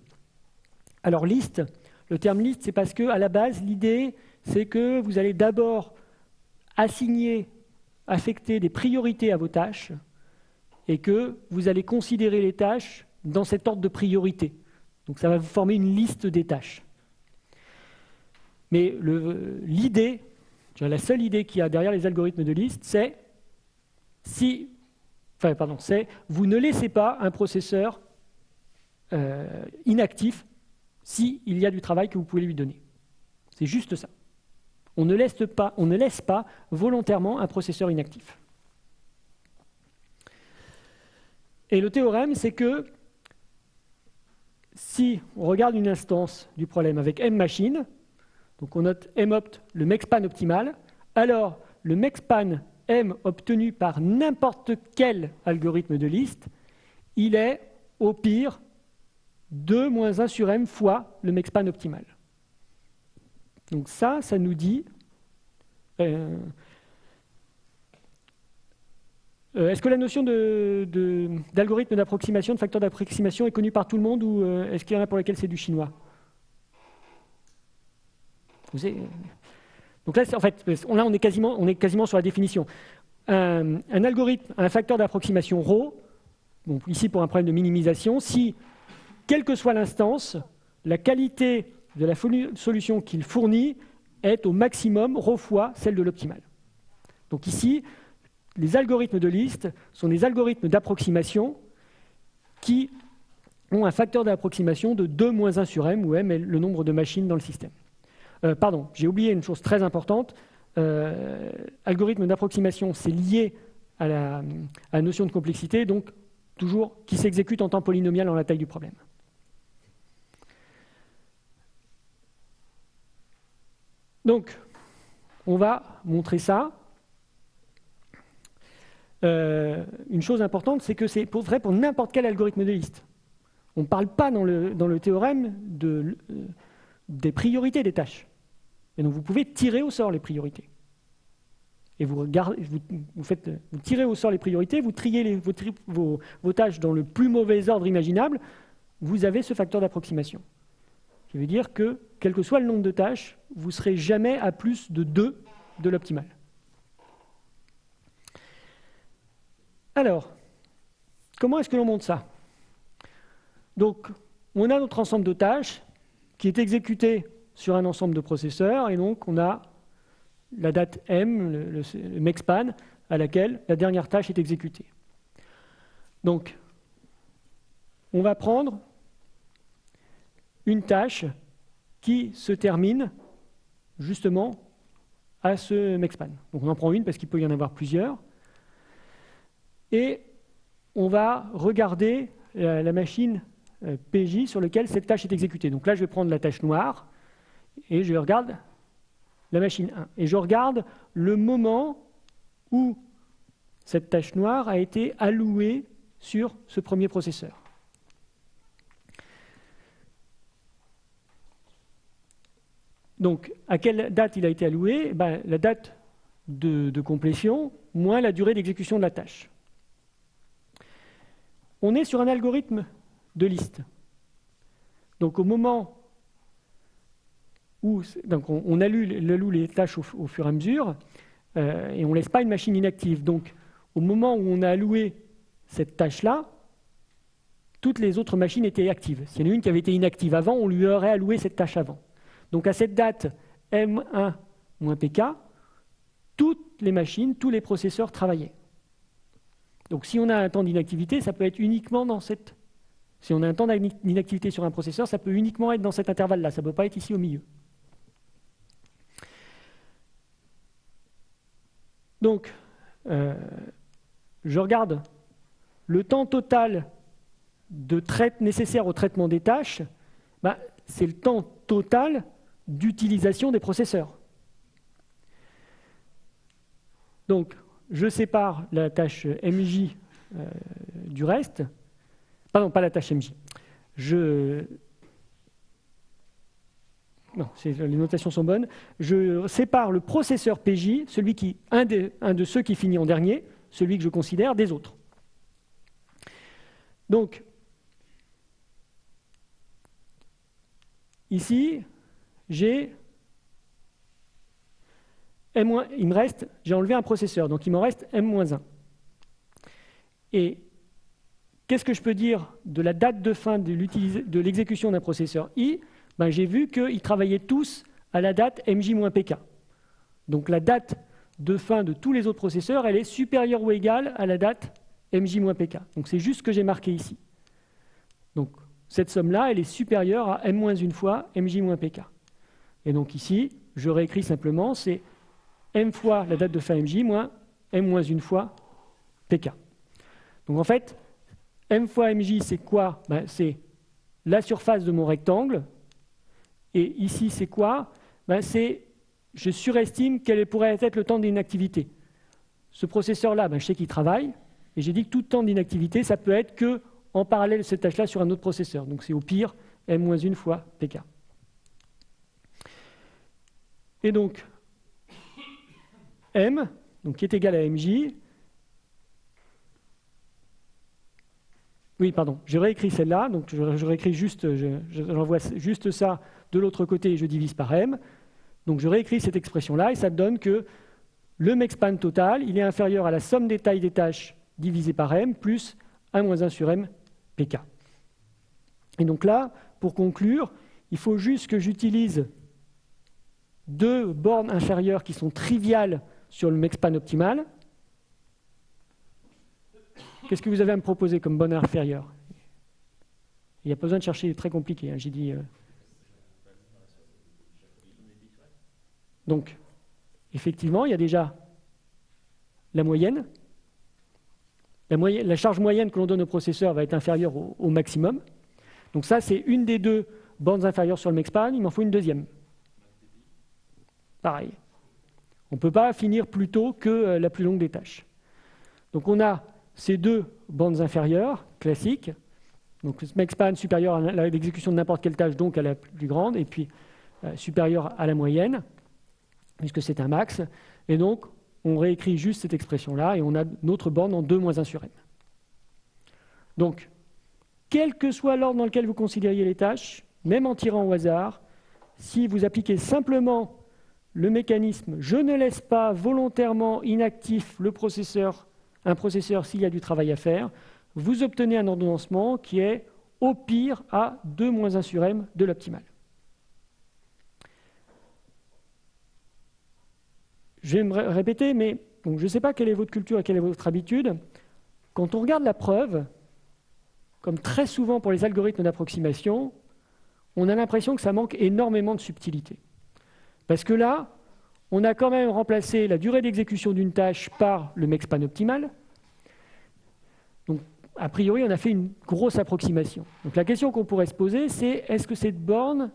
Alors liste, le terme liste, c'est parce qu'à la base, l'idée, c'est que vous allez d'abord affecter des priorités à vos tâches, et que vous allez considérer les tâches dans cet ordre de priorité. Donc ça va vous former une liste des tâches. Mais l'idée, la seule idée qu'il y a derrière les algorithmes de liste, c'est vous ne laissez pas un processeur inactif s'il y a du travail que vous pouvez lui donner. C'est juste ça. On ne laisse pas volontairement un processeur inactif. Et le théorème, c'est que si on regarde une instance du problème avec M machines, donc on note mopt le mexpan optimal, alors le mexpan M obtenu par n'importe quel algorithme de liste, il est au pire 2 moins 1 sur M fois le mexpan optimal. Donc ça nous dit... est-ce que la notion d'algorithme d'approximation, de facteur d'approximation est connue par tout le monde ou est-ce qu'il y en a pour lesquels c'est du chinois? Donc là, en fait, on est quasiment sur la définition. Un algorithme, un facteur d'approximation ρ, bon, ici pour un problème de minimisation, si, quelle que soit l'instance, la qualité de la solution qu'il fournit est au maximum ρ fois celle de l'optimal. Donc ici, les algorithmes de liste sont des algorithmes d'approximation qui ont un facteur d'approximation de 2 moins 1 sur M, où M est le nombre de machines dans le système. Pardon, j'ai oublié une chose très importante. Algorithme d'approximation, c'est lié à la notion de complexité, donc toujours qui s'exécute en temps polynomial dans la taille du problème. Donc, on va montrer ça. Une chose importante, c'est que c'est vrai pour n'importe quel algorithme de liste. On ne parle pas dans le théorème des priorités des tâches. Et donc vous pouvez tirer au sort les priorités. Et vous tirez au sort les priorités, vous triez vos tâches dans le plus mauvais ordre imaginable, vous avez ce facteur d'approximation. Ça veut dire que, quel que soit le nombre de tâches, vous ne serez jamais à plus de 2 de l'optimal. Alors, comment est-ce que l'on monte ça? Donc, on a notre ensemble de tâches qui est exécuté sur un ensemble de processeurs, et donc on a la date M, le mexpan, à laquelle la dernière tâche est exécutée. Donc, on va prendre une tâche qui se termine justement à ce mexpan. Donc on en prend une parce qu'il peut y en avoir plusieurs. Et on va regarder la machine PJ sur laquelle cette tâche est exécutée. Donc là, je vais prendre la tâche noire et je regarde la machine 1. Et je regarde le moment où cette tâche noire a été allouée sur ce premier processeur. Donc, à quelle date il a été alloué? La date de complétion moins la durée d'exécution de la tâche. On est sur un algorithme de liste. Donc, au moment où on alloue les tâches au fur et à mesure, et on ne laisse pas une machine inactive. Donc, au moment où on a alloué cette tâche-là, toutes les autres machines étaient actives. S'il y en a une qui avait été inactive avant, on lui aurait alloué cette tâche avant. Donc à cette date M1-PK, toutes les machines, tous les processeurs travaillaient. Donc si on a un temps d'inactivité, ça peut être uniquement dans cette... Si on a un temps d'inactivité sur un processeur, ça peut uniquement être dans cet intervalle-là, ça ne peut pas être ici au milieu. Donc, je regarde le temps total nécessaire au traitement des tâches, c'est le temps total d'utilisation des processeurs. Donc, je sépare la tâche MJ du reste. Pardon, pas la tâche MJ. Non, les notations sont bonnes. Je sépare le processeur PJ, un de ceux qui finit en dernier, celui que je considère, des autres. Donc, ici, j'ai j'ai enlevé un processeur, donc il m'en reste M-1. Et qu'est-ce que je peux dire de la date de fin de l'exécution d'un processeur I? J'ai vu qu'ils travaillaient tous à la date MJ-PK. Donc la date de fin de tous les autres processeurs, elle est supérieure ou égale à la date MJ-PK. Donc c'est juste ce que j'ai marqué ici. Donc cette somme-là, elle est supérieure à M-1 fois MJ-PK. Et donc ici, je réécris simplement, c'est M fois la date de fin MJ moins M-1 fois PK. Donc en fait, M fois MJ, c'est quoi? C'est la surface de mon rectangle. Et ici, c'est quoi? Je surestime quel pourrait être le temps d'inactivité. Ce processeur-là, je sais qu'il travaille. Et j'ai dit que tout temps d'inactivité, ça peut être que en parallèle de cette tâche-là sur un autre processeur. Donc c'est au pire M-1 fois PK. Et donc, M, qui est égal à MJ. Oui, pardon, je réécris celle-là. Donc je réécris juste, j'envoie juste ça de l'autre côté et je divise par M. Donc je réécris cette expression-là et ça donne que le mexpan total, il est inférieur à la somme des tailles des tâches divisé par M plus 1-1 sur M PK. Et donc là, pour conclure, il faut juste que j'utilise deux bornes inférieures qui sont triviales sur le mexpan optimal. Qu'est-ce que vous avez à me proposer comme borne inférieure? Il n'y a pas besoin de chercher très compliqué, j'ai dit... Donc, effectivement, il y a déjà la moyenne. La charge moyenne que l'on donne au processeur va être inférieure au maximum. Donc ça, c'est une des deux bornes inférieures sur le mexpan. Il m'en faut une deuxième. Pareil. On ne peut pas finir plus tôt que la plus longue des tâches. Donc on a ces deux bornes inférieures classiques. Donc le mexpan supérieur à l'exécution de n'importe quelle tâche, donc à la plus grande, et puis supérieur à la moyenne, puisque c'est un max. Et donc, on réécrit juste cette expression-là et on a notre borne en 2-1 sur M. Donc, quel que soit l'ordre dans lequel vous considériez les tâches, même en tirant au hasard, si vous appliquez simplement le mécanisme « je ne laisse pas volontairement inactif un processeur s'il y a du travail à faire », vous obtenez un ordonnancement qui est au pire à 2-1 sur M de l'optimal. Je vais me répéter, mais je ne sais pas quelle est votre culture et quelle est votre habitude. Quand on regarde la preuve, comme très souvent pour les algorithmes d'approximation, on a l'impression que ça manque énormément de subtilité. Parce que là, on a quand même remplacé la durée d'exécution d'une tâche par le make-span optimal. Donc, a priori, on a fait une grosse approximation. Donc la question qu'on pourrait se poser, c'est est-ce que cette borne,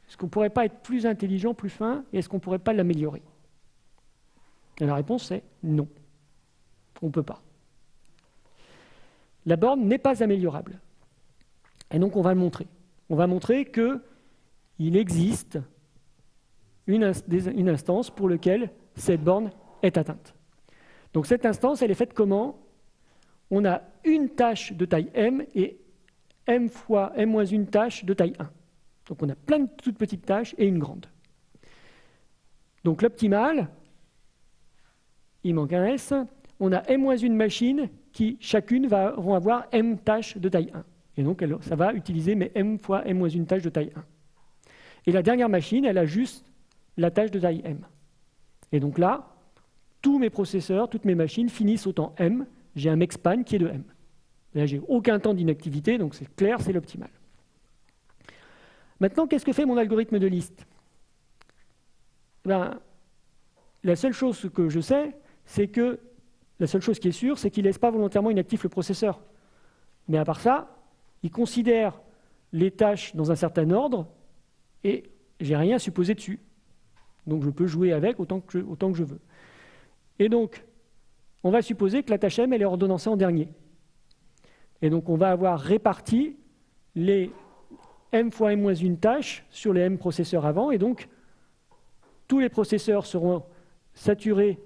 est-ce qu'on ne pourrait pas être plus intelligent, plus fin, et est-ce qu'on ne pourrait pas l'améliorer? Et la réponse est non. On ne peut pas. La borne n'est pas améliorable. Et donc on va le montrer. On va montrer qu'il existe une instance pour laquelle cette borne est atteinte. Donc cette instance, elle est faite comment? On a une tâche de taille m et m fois m-1 tâche de taille 1. Donc on a plein de toutes petites tâches et une grande. Donc l'optimal, il manque un S, on a m-1 machines qui chacune vont avoir m tâches de taille 1. Et donc ça va utiliser mes m fois m-1 tâches de taille 1. Et la dernière machine, elle a juste la tâche de taille m. Et donc là, tous mes processeurs, toutes mes machines finissent au temps m. J'ai un make-span qui est de m. Là, j'ai aucun temps d'inactivité, donc c'est clair, c'est l'optimal. Maintenant, qu'est-ce que fait mon algorithme de liste? La seule chose que je sais, c'est que la seule chose qui est sûre, c'est qu'il ne laisse pas volontairement inactif le processeur. Mais à part ça, il considère les tâches dans un certain ordre et j'ai rien supposé dessus. Donc je peux jouer avec autant que je veux. Et donc, on va supposer que la tâche M, elle est ordonnancée en dernier. Et donc on va avoir réparti les M fois M-1 tâches sur les M processeurs avant, et donc tous les processeurs seront saturés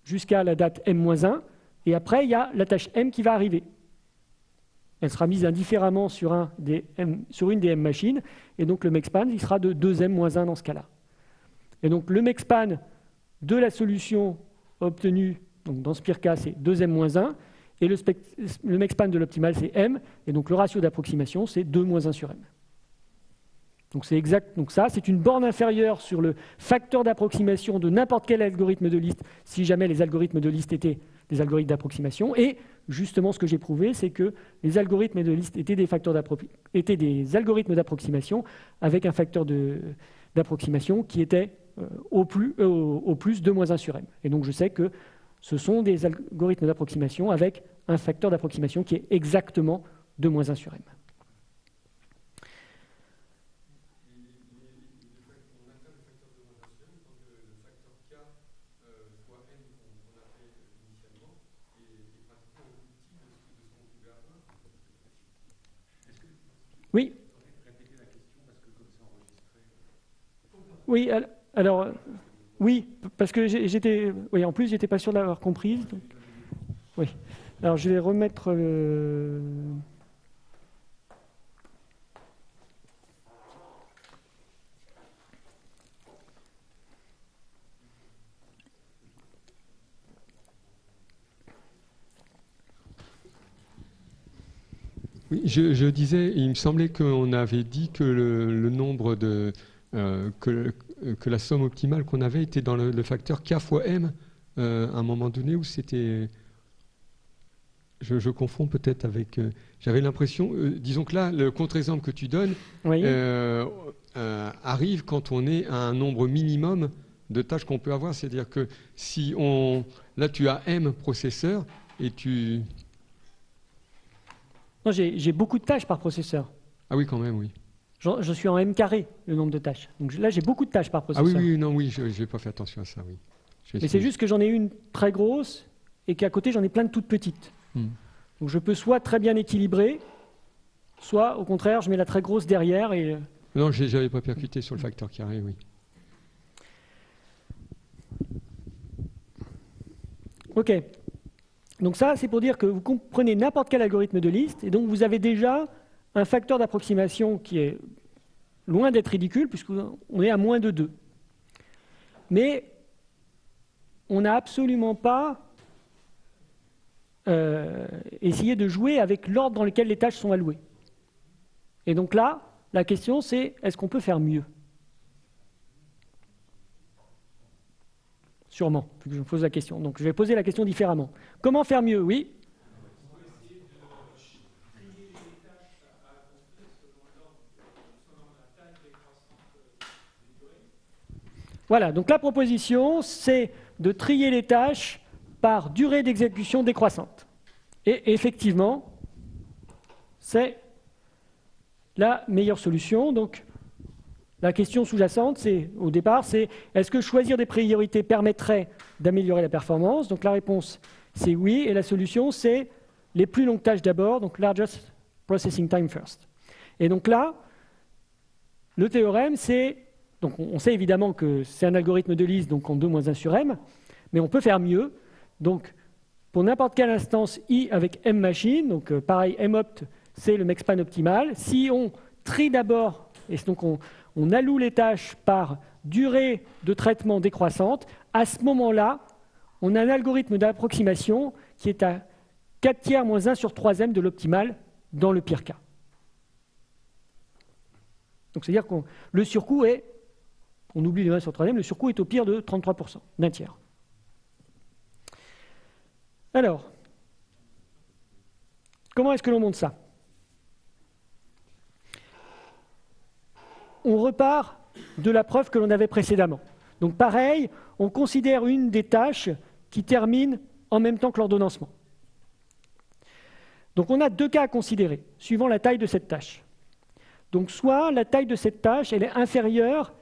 jusqu'à la date M-1, et après il y a la tâche M qui va arriver. Elle sera mise indifféremment sur une des M machines, et donc le make-span il sera de 2M-1 dans ce cas-là. Et donc le make-span de la solution obtenue, donc dans ce pire cas c'est 2M-1, et le make-span de l'optimal c'est M, et donc le ratio d'approximation c'est 2-1 sur M. Donc c'est exact. Donc ça, c'est une borne inférieure sur le facteur d'approximation de n'importe quel algorithme de liste, si jamais les algorithmes de liste étaient des algorithmes d'approximation. Et justement, ce que j'ai prouvé, c'est que les algorithmes de liste étaient des algorithmes d'approximation avec un facteur d'approximation qui était au plus 2-1 sur M. Et donc je sais que ce sont des algorithmes d'approximation avec un facteur d'approximation qui est exactement 2-1 sur M. Oui. Oui, alors, oui, parce que oui, en plus, j'étais pas sûr de l'avoir comprise. Donc, oui. Alors, je vais remettre Oui, je disais, il me semblait qu'on avait dit que le nombre de que la somme optimale qu'on avait était dans le facteur k fois m à un moment donné, où c'était... Je confonds peut-être avec... J'avais l'impression... disons que là, le contre-exemple que tu donnes oui. Arrive quand on est à un nombre minimum de tâches qu'on peut avoir. C'est-à-dire que si on... Là, tu as m processeurs et tu... Non, j'ai beaucoup de tâches par processeur. Ah oui, quand même, oui. Je suis en m carré, le nombre de tâches. Donc là, j'ai beaucoup de tâches par processeur. Ah oui, non, oui, je n'ai pas fait attention à ça, oui. Mais c'est juste que j'en ai une très grosse et qu'à côté, j'en ai plein de toutes petites. Donc je peux soit très bien équilibrer, soit au contraire, je mets la très grosse derrière. Et... Non, je n'avais pas percuté sur le facteur carré, oui. OK. Donc ça, c'est pour dire que vous comprenez n'importe quel algorithme de liste, et donc vous avez déjà un facteur d'approximation qui est loin d'être ridicule, puisqu'on est à moins de 2. Mais on n'a absolument pas essayé de jouer avec l'ordre dans lequel les tâches sont allouées. Et donc là, la question c'est, est-ce qu'on peut faire mieux? Sûrement, vu que je me pose la question. Donc je vais poser la question différemment. Comment faire mieux? Oui. Voilà, donc la proposition, c'est de trier les tâches par durée d'exécution décroissante. Et effectivement, c'est la meilleure solution. Donc, la question sous-jacente, au départ, c'est est-ce que choisir des priorités permettrait d'améliorer la performance? Donc la réponse, c'est oui. Et la solution, c'est les plus longues tâches d'abord, donc largest processing time first. Et donc là, le théorème, c'est... Donc on sait évidemment que c'est un algorithme de liste, donc en 2 moins 1 sur m, mais on peut faire mieux. Donc pour n'importe quelle instance i avec m machine, donc pareil, mopt, c'est le maxspan optimal. Si on trie d'abord, et donc on alloue les tâches par durée de traitement décroissante, à ce moment-là, on a un algorithme d'approximation qui est à 4 tiers moins 1 sur 3m de l'optimal dans le pire cas. Donc c'est-à-dire que le surcoût est, on oublie le 1 sur 3m, le surcoût est au pire de 33%, d'un tiers. Alors, comment est-ce que l'on monte ça? On repart de la preuve que l'on avait précédemment. Donc pareil, on considère une des tâches qui termine en même temps que l'ordonnancement. Donc on a 2 cas à considérer, suivant la taille de cette tâche. Donc soit la taille de cette tâche, elle est inférieure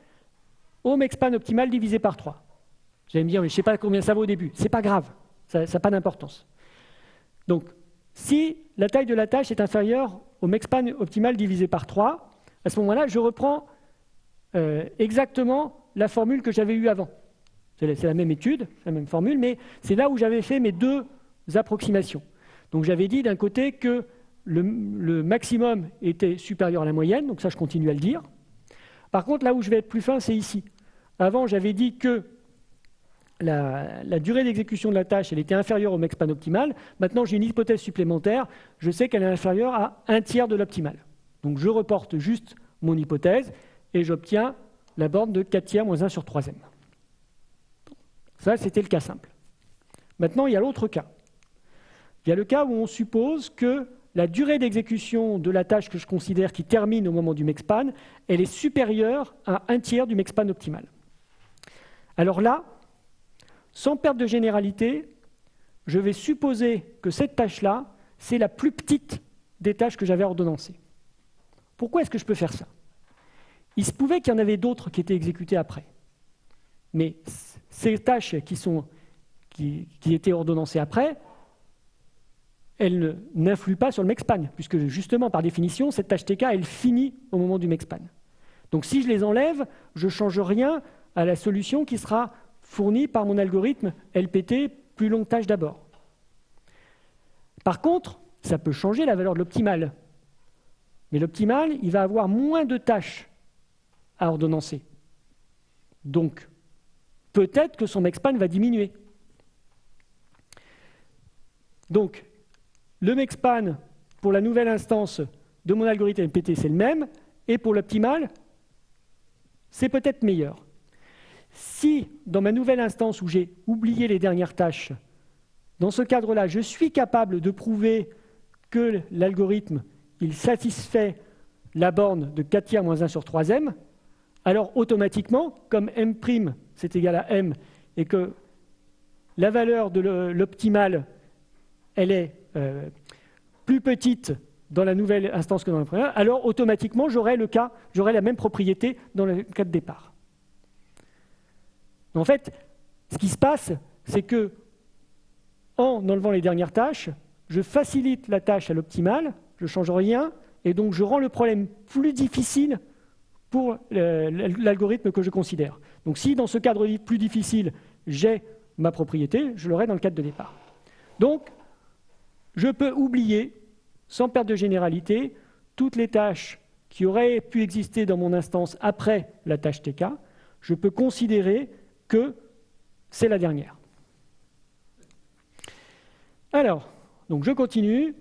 au maxspan optimal divisé par 3. Vous allez me dire, mais je ne sais pas combien ça vaut au début. Ce n'est pas grave, ça n'a pas d'importance. Donc, si la taille de la tâche est inférieure au maxspan optimal divisé par 3, à ce moment-là, je reprends exactement la formule que j'avais eue avant. C'est la même étude, la même formule, mais c'est là où j'avais fait mes 2 approximations. Donc j'avais dit d'un côté que le maximum était supérieur à la moyenne, donc ça je continue à le dire. Par contre, là où je vais être plus fin, c'est ici. Avant, j'avais dit que la durée d'exécution de la tâche elle était inférieure au maxspan optimal. Maintenant, j'ai une hypothèse supplémentaire. Je sais qu'elle est inférieure à 1 tiers de l'optimal. Donc je reporte juste mon hypothèse et j'obtiens la borne de 4 tiers moins 1 sur 3m. Ça, c'était le cas simple. Maintenant, il y a l'autre cas. Il y a le cas où on suppose que la durée d'exécution de la tâche que je considère qui termine au moment du maxspan, elle est supérieure à 1 tiers du maxspan optimal. Alors là, sans perte de généralité, je vais supposer que cette tâche-là, c'est la plus petite des tâches que j'avais ordonnancées. Pourquoi est-ce que je peux faire ça? Il se pouvait qu'il y en avait d'autres qui étaient exécutées après. Mais ces tâches qui étaient ordonnancées après, elles n'influent pas sur le maxspan, puisque justement, par définition, cette tâche TK, elle finit au moment du maxspan. Donc si je les enlève, je ne change rien à la solution qui sera fournie par mon algorithme LPT, plus longue tâche d'abord. Par contre, ça peut changer la valeur de l'optimal. Mais l'optimal, il va avoir moins de tâches à ordonnancer. Donc, peut-être que son maxspan va diminuer. Donc, le maxspan pour la nouvelle instance de mon algorithme LPT, c'est le même, et pour l'optimal, c'est peut-être meilleur. Si, dans ma nouvelle instance où j'ai oublié les dernières tâches, dans ce cadre-là, je suis capable de prouver que l'algorithme il satisfait la borne de 4 tiers moins 1 sur 3m, alors automatiquement, comme m' c'est égal à m, et que la valeur de l'optimal, elle est plus petite dans la nouvelle instance que dans la première, alors automatiquement, j'aurai la même propriété dans le cas de départ. En fait, ce qui se passe, c'est que en enlevant les dernières tâches, je facilite la tâche à l'optimal, je ne change rien, et donc je rends le problème plus difficile pour l'algorithme que je considère. Donc si dans ce cadre plus difficile, j'ai ma propriété, je l'aurai dans le cadre de départ. Donc, je peux oublier, sans perte de généralité, toutes les tâches qui auraient pu exister dans mon instance après la tâche TK. Je peux considérer que c'est la dernière. Alors, donc je continue.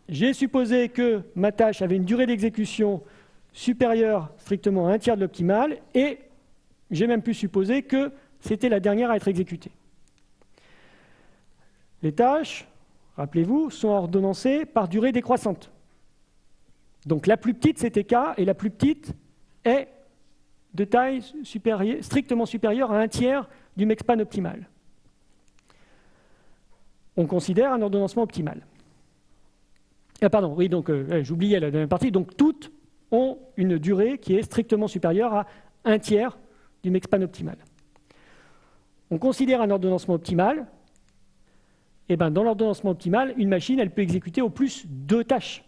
J'ai supposé que ma tâche avait une durée d'exécution supérieure strictement à 1 tiers de l'optimal, et j'ai même pu supposer que c'était la dernière à être exécutée. Les tâches, rappelez-vous, sont ordonnancées par durée décroissante. Donc la plus petite, c'est TK, et la plus petite est de taille strictement supérieure à 1/3 du mexpan optimal. On considère un ordonnancement optimal. Ah pardon, oui, donc j'oubliais la dernière partie. Donc toutes ont une durée qui est strictement supérieure à 1/3 du mexpan optimal. On considère un ordonnancement optimal. Et ben, dans l'ordonnancement optimal, une machine, elle peut exécuter au plus 2 tâches.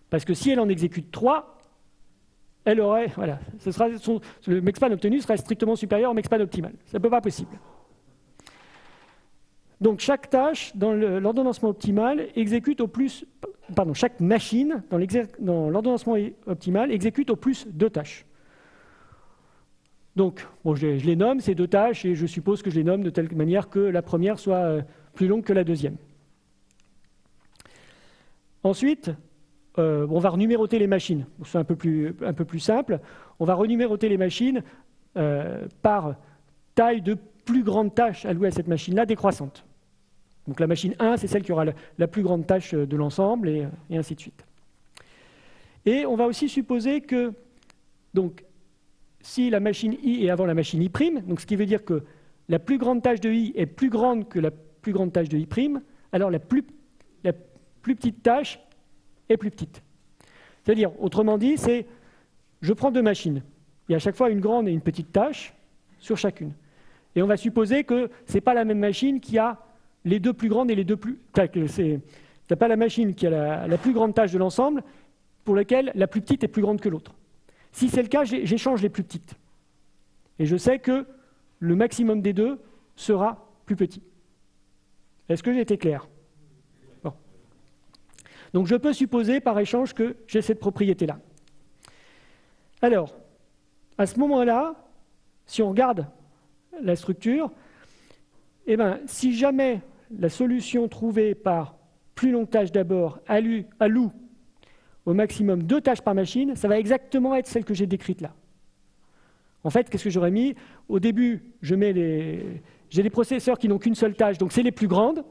Parce que si elle en exécute 3, elle aurait, voilà, le mexpan obtenu serait strictement supérieur au mexpan optimal. Ça ne peut pas possible. Donc chaque tâche dans l'ordonnancement optimal exécute au plus, pardon, chaque machine dans l'ordonnancement optimal exécute au plus 2 tâches. Donc, bon, je les nomme, ces 2 tâches, et je suppose que je les nomme de telle manière que la première soit plus longue que la deuxième. Ensuite, on va renuméroter les machines. C'est un peu plus simple. On va renuméroter les machines par taille de plus grande tâche allouée à cette machine-là décroissante. Donc la machine 1, c'est celle qui aura la plus grande tâche de l'ensemble, et ainsi de suite. Et on va aussi supposer que, donc, si la machine I est avant la machine I', donc ce qui veut dire que la plus grande tâche de I est plus grande que la plus grande tâche de I', alors la plus petite tâche est plus petite. C'est-à-dire, autrement dit, je prends 2 machines. Il y a à chaque fois une grande et une petite tâche sur chacune. Et on va supposer que ce n'est pas la même machine qui a les 2 plus grandes et les 2 plus... Ce n'est pas la machine qui a la plus grande tâche de l'ensemble pour laquelle la plus petite est plus grande que l'autre. Si c'est le cas, j'échange les plus petites. Et je sais que le maximum des 2 sera plus petit. Est-ce que j'ai été clair? Bon. Donc je peux supposer par échange que j'ai cette propriété-là. Alors, à ce moment-là, si on regarde la structure, eh ben, si jamais la solution trouvée par plus longue tâche d'abord alloue au maximum 2 tâches par machine, ça va exactement être celle que j'ai décrite là. En fait, qu'est-ce que j'aurais mis? Au début, j'ai des processeurs qui n'ont qu'une seule tâche, donc c'est les plus grandes.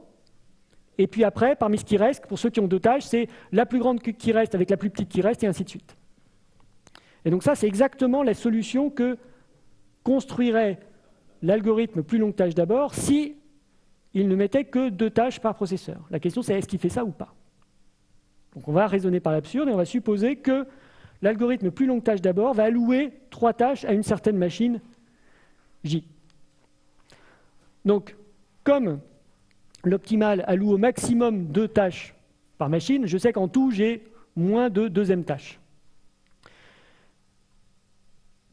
Et puis après, parmi ce qui reste, pour ceux qui ont 2 tâches, c'est la plus grande qui reste avec la plus petite qui reste, et ainsi de suite. Et donc ça, c'est exactement la solution que construirait l'algorithme plus longue tâche d'abord si il ne mettait que 2 tâches par processeur. La question, c'est est-ce qu'il fait ça ou pas? Donc on va raisonner par l'absurde et on va supposer que l'algorithme plus longue tâche d'abord va allouer 3 tâches à une certaine machine J. Donc, comme l'optimal alloue au maximum 2 tâches par machine, je sais qu'en tout, j'ai moins de 2e tâche.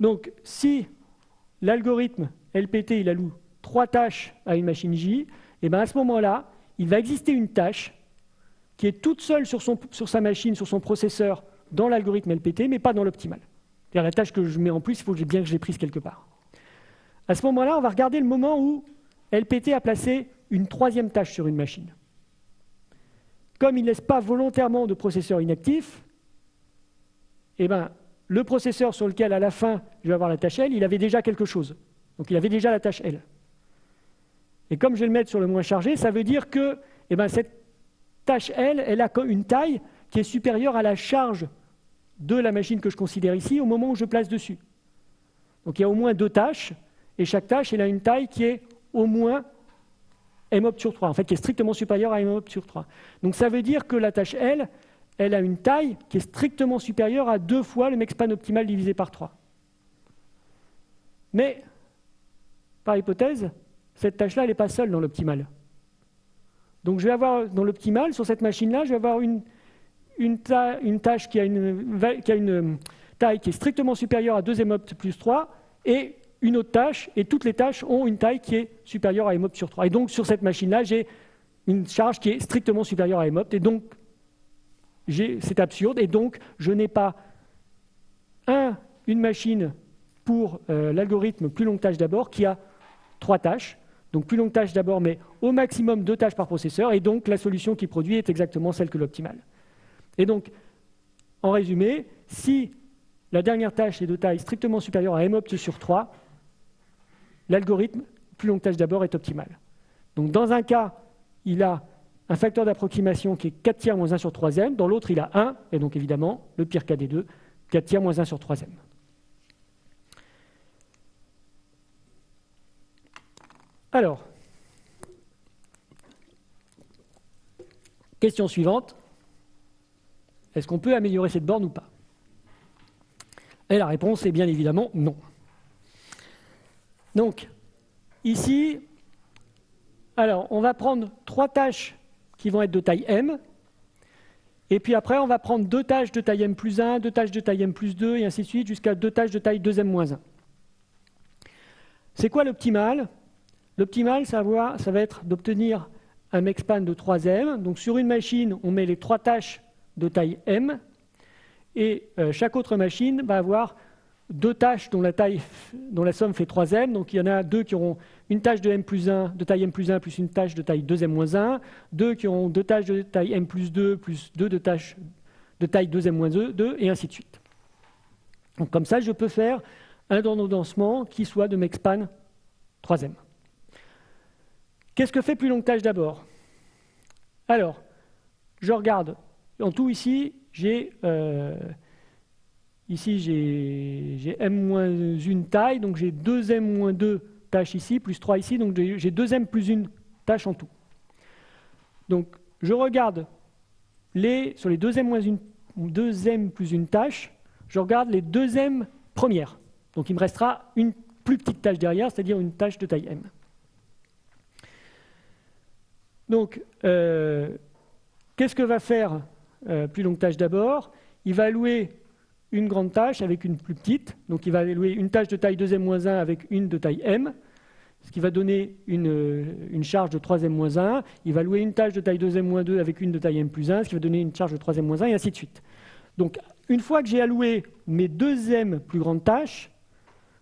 Donc, si l'algorithme LPT il alloue 3 tâches à une machine J, et bien à ce moment-là, il va exister une tâche qui est toute seule sur sa machine, sur son processeur, dans l'algorithme LPT, mais pas dans l'optimal. C'est-à-dire la tâche que je mets en plus, il faut bien que je l'ai prise quelque part. À ce moment-là, on va regarder le moment où LPT a placé une 3e tâche sur une machine. Comme il ne laisse pas volontairement de processeur inactif, eh ben, le processeur sur lequel, à la fin, je vais avoir la tâche L, il avait déjà quelque chose. Donc il avait déjà la tâche L. Et comme je vais le mettre sur le moins chargé, ça veut dire que eh ben, cette tâche L, elle a une taille qui est supérieure à la charge de la machine que je considère ici au moment où je place dessus. Donc il y a au moins 2 tâches, et chaque tâche elle a une taille qui est au moins mopt sur 3, en fait qui est strictement supérieure à mopt sur 3. Donc ça veut dire que la tâche L, elle a une taille qui est strictement supérieure à 2 fois le mexpan optimal divisé par 3. Mais, par hypothèse, cette tâche-là, elle n'est pas seule dans l'optimal. Donc je vais avoir, dans l'optimal, sur cette machine-là, je vais avoir une tâche qui a une taille qui est strictement supérieure à 2 mopt plus 3, et une autre tâche, et toutes les tâches ont une taille qui est supérieure à mopt sur 3. Et donc sur cette machine-là, j'ai une charge qui est strictement supérieure à mopt, et donc c'est absurde, et donc je n'ai pas une machine pour l'algorithme plus longue tâche d'abord qui a 3 tâches, donc plus longue tâche d'abord, mais au maximum 2 tâches par processeur, et donc la solution qui produit est exactement celle que l'optimale. Et donc, en résumé, si la dernière tâche est de taille strictement supérieure à mopt sur 3, l'algorithme plus longue tâche d'abord est optimal. Donc dans un cas, il a un facteur d'approximation qui est 4/3 moins 1 sur 3e, dans l'autre il a 1, et donc évidemment, le pire cas des deux, 4/3 moins 1 sur 3e. Alors, question suivante. Est-ce qu'on peut améliorer cette borne ou pas? Et la réponse est bien évidemment non. Donc, ici, alors, on va prendre 3 tâches qui vont être de taille M, et puis après, on va prendre 2 tâches de taille M plus 1, 2 tâches de taille M plus 2, et ainsi de suite, jusqu'à 2 tâches de taille 2M moins 1. C'est quoi l'optimal? L'optimal, ça va être d'obtenir un mexpan de 3M. Donc, sur une machine, on met les 3 tâches de taille M, et chaque autre machine va avoir 2 tâches dont la somme fait 3M. Donc il y en a 2 qui auront une tâche de M plus 1, de taille M plus 1, plus une tâche de taille 2M moins 1, 2 qui auront 2 tâches de taille M plus 2, plus 2 de tâches de taille 2M moins 2, et ainsi de suite. Donc comme ça, je peux faire un ordonnancement qui soit de mexpan 3M. Qu'est-ce que fait plus longue tâche d'abord? Alors, je regarde. En tout, ici, j'ai M-1 taille, donc j'ai 2M-2 tâches ici, plus 3 ici, donc j'ai 2M plus 1 tâche en tout. Donc, je regarde sur les 2M plus 1 tâche, je regarde les 2M premières. Donc, il me restera une plus petite tâche derrière, c'est-à-dire une tâche de taille M. Donc, qu'est-ce que va faire plus longue tâche d'abord? Il va allouer une grande tâche avec une plus petite. Donc il va allouer une tâche de taille 2M-1 avec une de taille M, ce qui va donner une charge de 3M-1. Il va allouer une tâche de taille 2M-2 avec une de taille M plus 1, ce qui va donner une charge de 3M-1, et ainsi de suite. Donc une fois que j'ai alloué mes 2M plus grandes tâches,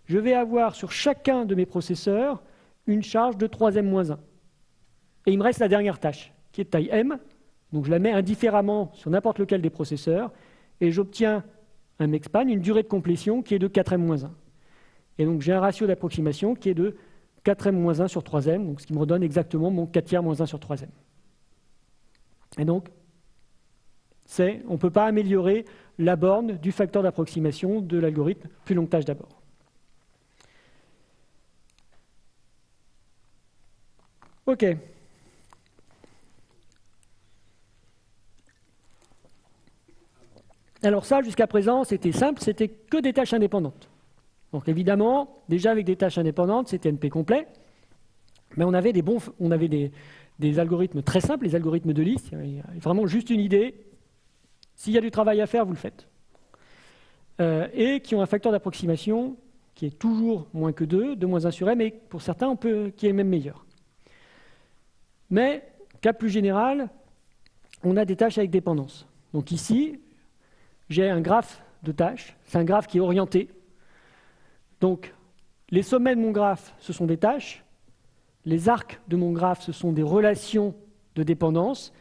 je vais avoir sur chacun de mes processeurs une charge de 3M-1. Et il me reste la dernière tâche, qui est de taille M. Donc je la mets indifféremment sur n'importe lequel des processeurs, et j'obtiens un mexpan, une durée de complétion qui est de 4M-1. Et donc j'ai un ratio d'approximation qui est de 4M-1 sur 3M, donc ce qui me redonne exactement mon 4/1 sur 3M. Et donc, on ne peut pas améliorer la borne du facteur d'approximation de l'algorithme plus longue tâche d'abord. OK. Alors ça, jusqu'à présent, c'était simple, c'était que des tâches indépendantes. Donc évidemment, déjà avec des tâches indépendantes, c'était NP complet, mais on avait des algorithmes très simples, les algorithmes de liste, il y a vraiment juste une idée. S'il y a du travail à faire, vous le faites. Et qui ont un facteur d'approximation qui est toujours moins que 2, 2-1 sur M, et pour certains, qui est même meilleur. Mais, cas plus général, on a des tâches avec dépendance. Donc ici, j'ai un graphe de tâches, c'est un graphe qui est orienté. Donc, les sommets de mon graphe, ce sont des tâches. Les arcs de mon graphe, ce sont des relations de dépendance.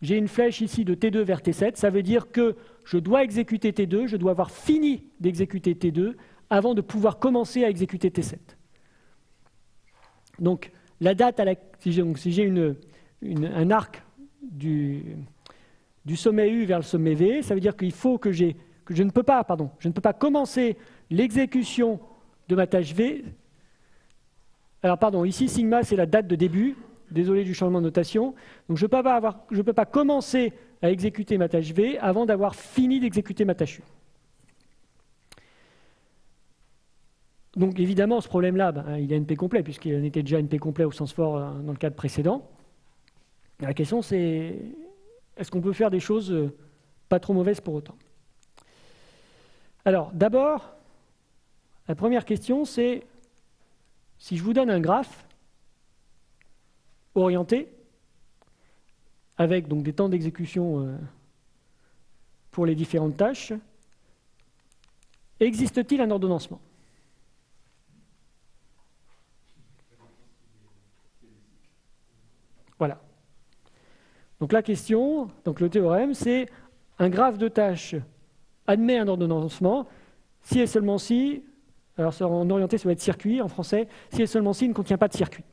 J'ai une flèche ici de T2 vers T7. Ça veut dire que je dois exécuter T2, je dois avoir fini d'exécuter T2 avant de pouvoir commencer à exécuter T7. Donc, la date, si j'ai un arc du sommet U vers le sommet V, ça veut dire qu'il faut que je ne peux pas commencer l'exécution de ma tâche V. Alors pardon, ici sigma c'est la date de début, désolé du changement de notation. Donc je ne peux pas commencer à exécuter ma tâche V avant d'avoir fini d'exécuter ma tâche U. Donc évidemment ce problème-là, il est NP complet, puisqu'il en était déjà NP complet au sens fort dans le cadre précédent. La question c'est, est-ce qu'on peut faire des choses pas trop mauvaises pour autant? Alors, d'abord, la première question, c'est si je vous donne un graphe orienté, avec donc des temps d'exécution pour les différentes tâches, existe-t-il un ordonnancement? Voilà. Donc la question, donc le théorème, c'est un graphe de tâches admet un ordonnancement si et seulement si, alors en orienté ça va être circuit en français, si et seulement si il ne contient pas de circuit.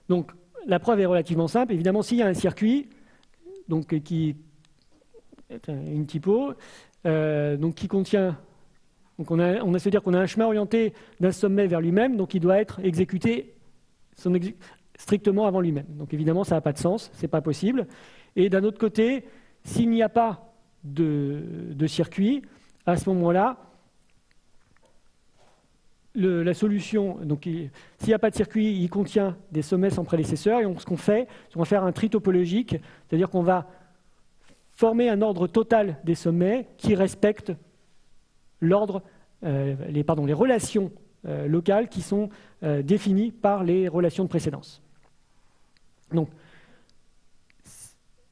Donc la preuve est relativement simple. Évidemment, s'il y a un circuit, donc qui est une typo, donc qui contient Donc c'est-à-dire qu'on a un chemin orienté d'un sommet vers lui-même, donc il doit être exécuté strictement avant lui-même. Donc évidemment, ça n'a pas de sens, ce n'est pas possible. Et d'un autre côté, s'il n'y a pas de circuit, à ce moment-là, la solution, donc s'il n'y a pas de circuit, il contient des sommets sans prédécesseur, et ce qu'on fait, c'est qu'on va faire un tri topologique, c'est-à-dire qu'on va former un ordre total des sommets qui respecte l'ordre, les relations locales qui sont définies par les relations de précédence. Donc,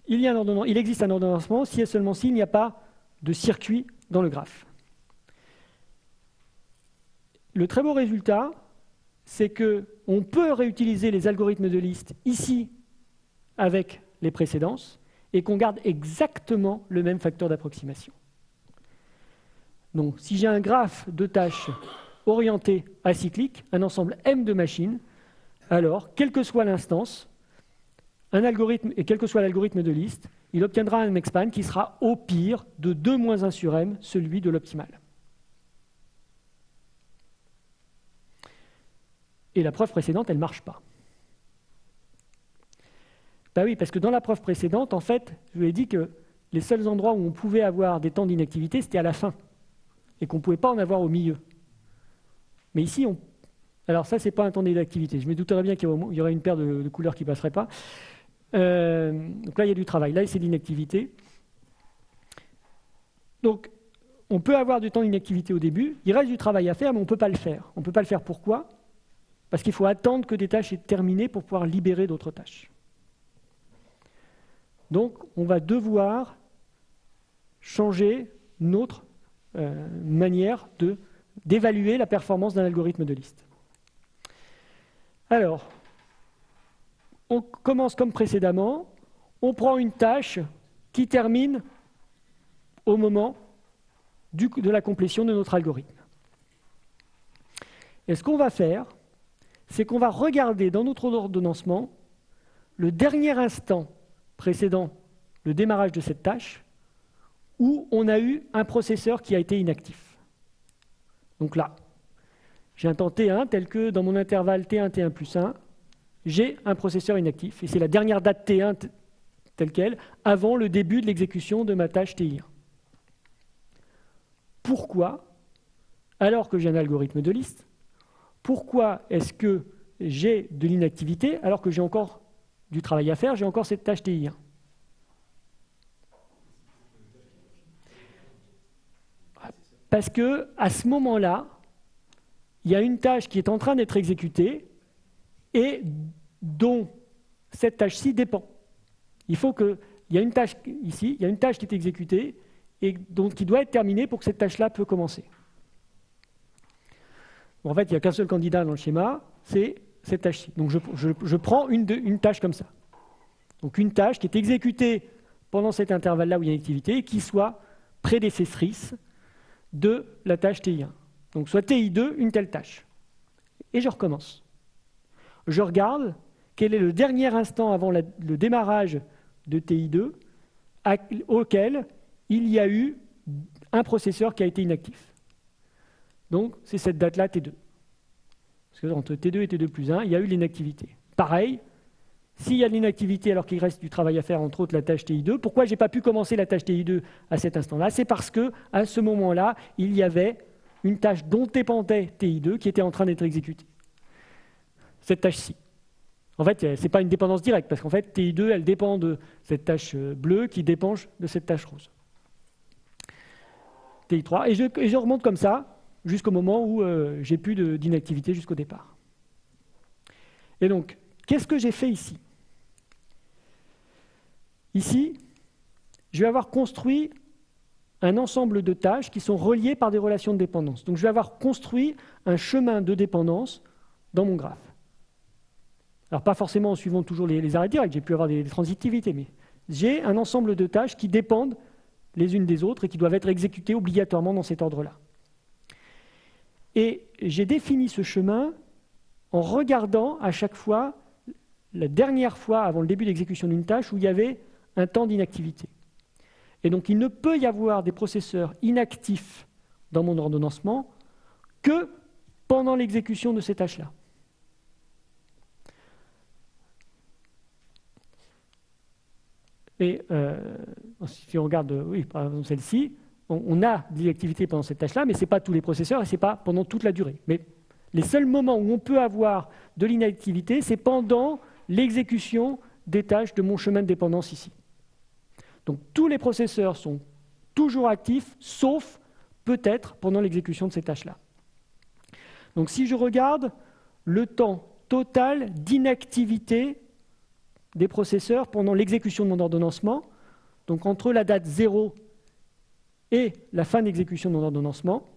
il existe un ordonnancement si et seulement s'il n'y a pas de circuit dans le graphe. Le très beau résultat, c'est qu'on peut réutiliser les algorithmes de liste ici avec les précédences et qu'on garde exactement le même facteur d'approximation. Donc, si j'ai un graphe de tâches orienté acyclique, un ensemble M de machines, alors, quelle que soit l'instance, un algorithme, et quel que soit l'algorithme de liste, il obtiendra un expand qui sera au pire de 2 moins 1 sur M, celui de l'optimal. Et la preuve précédente, elle ne marche pas. Ben oui, parce que dans la preuve précédente, en fait, je vous ai dit que les seuls endroits où on pouvait avoir des temps d'inactivité, c'était à la fin, et qu'on ne pouvait pas en avoir au milieu. Mais ici, alors ça, ce n'est pas un temps d'inactivité. Je me douterais bien qu'il y aurait une paire de couleurs qui ne passeraient pas. Donc là, il y a du travail. Là, c'est de l'inactivité. Donc, on peut avoir du temps d'inactivité au début. Il reste du travail à faire, mais on ne peut pas le faire. On ne peut pas le faire pourquoi? Parce qu'il faut attendre que des tâches aient terminé pour pouvoir libérer d'autres tâches. Donc, on va devoir changer notre manière d'évaluer la performance d'un algorithme de liste. Alors, on commence comme précédemment, on prend une tâche qui termine au moment de la complétion de notre algorithme. Et ce qu'on va faire, c'est qu'on va regarder dans notre ordonnancement le dernier instant précédant le démarrage de cette tâche où on a eu un processeur qui a été inactif. Donc là, j'ai un temps T1 tel que dans mon intervalle T1, T1 plus 1, j'ai un processeur inactif. Et c'est la dernière date T1 telle qu'elle, avant le début de l'exécution de ma tâche TI1. Pourquoi, alors que j'ai un algorithme de liste, pourquoi est-ce que j'ai de l'inactivité alors que j'ai encore du travail à faire, j'ai encore cette tâche TI1? Parce qu'à ce moment-là, il y a une tâche qui est en train d'être exécutée et dont cette tâche-ci dépend. Il y a une tâche ici, il y a une tâche qui est exécutée et donc qui doit être terminée pour que cette tâche-là puisse commencer. En fait, il n'y a qu'un seul candidat dans le schéma, c'est cette tâche-ci. Donc je prends une tâche comme ça. Donc une tâche qui est exécutée pendant cet intervalle-là où il y a une activité et qui soit prédécessrice de la tâche TI1. Donc soit TI2, une telle tâche. Et je recommence. Je regarde quel est le dernier instant avant le démarrage de TI2 auquel il y a eu un processeur qui a été inactif. Donc c'est cette date-là, T2. Parce que entre T2 et T2 plus 1, il y a eu l'inactivité. Pareil, s'il y a de l'inactivité alors qu'il reste du travail à faire, entre autres la tâche TI2, pourquoi je n'ai pas pu commencer la tâche TI2 à cet instant-là? C'est parce qu'à ce moment-là, il y avait une tâche dont dépendait TI2 qui était en train d'être exécutée. Cette tâche-ci. En fait, ce n'est pas une dépendance directe, parce qu'en fait, TI2, elle dépend de cette tâche bleue qui dépend de cette tâche rose. TI3, et je remonte comme ça jusqu'au moment où j'ai plus d'inactivité jusqu'au départ. Et donc, qu'est-ce que j'ai fait ici? Ici, je vais avoir construit un ensemble de tâches qui sont reliées par des relations de dépendance. Donc je vais avoir construit un chemin de dépendance dans mon graphe. Alors pas forcément en suivant toujours les arrêts directs, j'ai pu avoir des transitivités, mais j'ai un ensemble de tâches qui dépendent les unes des autres et qui doivent être exécutées obligatoirement dans cet ordre-là. Et j'ai défini ce chemin en regardant à chaque fois la dernière fois avant le début d'exécution d'une tâche où il y avait un temps d'inactivité. Et donc il ne peut y avoir des processeurs inactifs dans mon ordonnancement que pendant l'exécution de ces tâches-là. Et si on regarde, oui, par exemple celle-ci, on a de l'activité pendant cette tâche-là, mais ce n'est pas tous les processeurs et ce n'est pas pendant toute la durée. Mais les seuls moments où on peut avoir de l'inactivité, c'est pendant l'exécution des tâches de mon chemin de dépendance ici. Donc tous les processeurs sont toujours actifs, sauf peut-être pendant l'exécution de ces tâches-là. Donc si je regarde le temps total d'inactivité des processeurs pendant l'exécution de mon ordonnancement, donc entre la date 0 et la fin d'exécution de mon ordonnancement,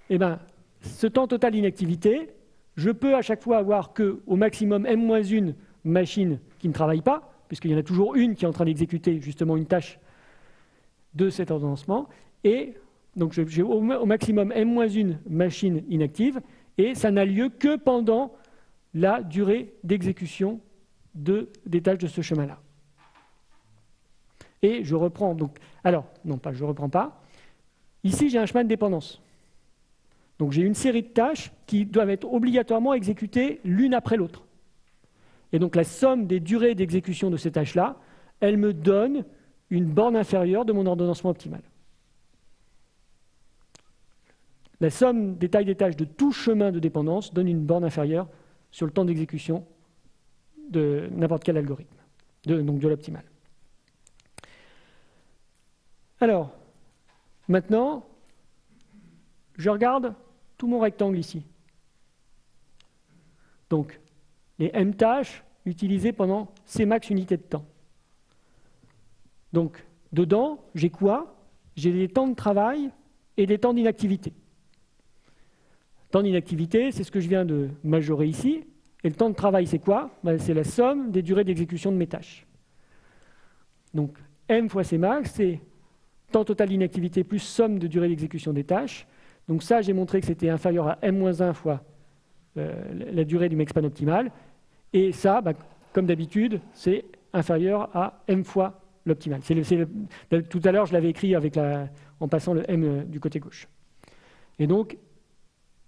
eh bien, ce temps total d'inactivité, je peux à chaque fois avoir qu'au maximum m-1 machine qui ne travaille pas, puisqu'il y en a toujours une qui est en train d'exécuter justement une tâche de cet ordonnancement, et donc j'ai au maximum m-1 machine inactive, et ça n'a lieu que pendant la durée d'exécution des tâches de ce chemin-là. Et je reprends donc. Alors, non, pas, je ne reprends pas. Ici, j'ai un chemin de dépendance. Donc j'ai une série de tâches qui doivent être obligatoirement exécutées l'une après l'autre. Et donc la somme des durées d'exécution de ces tâches-là, elle me donne une borne inférieure de mon ordonnancement optimal. La somme des tailles des tâches de tout chemin de dépendance donne une borne inférieure sur le temps d'exécution de n'importe quel algorithme, donc de l'optimal. Alors, maintenant, je regarde tout mon rectangle ici. Donc, les m tâches utilisées pendant ces max unités de temps. Donc, dedans, j'ai quoi? J'ai des temps de travail et des temps d'inactivité. Temps d'inactivité, c'est ce que je viens de majorer ici. Et le temps de travail, c'est quoi? C'est la somme des durées d'exécution de mes tâches. Donc, m fois Cmax, c'est temps total d'inactivité plus somme de durée d'exécution des tâches. Donc ça, j'ai montré que c'était inférieur à m-1 fois la durée du maxspan optimal. Et ça, comme d'habitude, c'est inférieur à m fois l'optimal. Tout à l'heure, je l'avais écrit en passant le m du côté gauche. Et donc,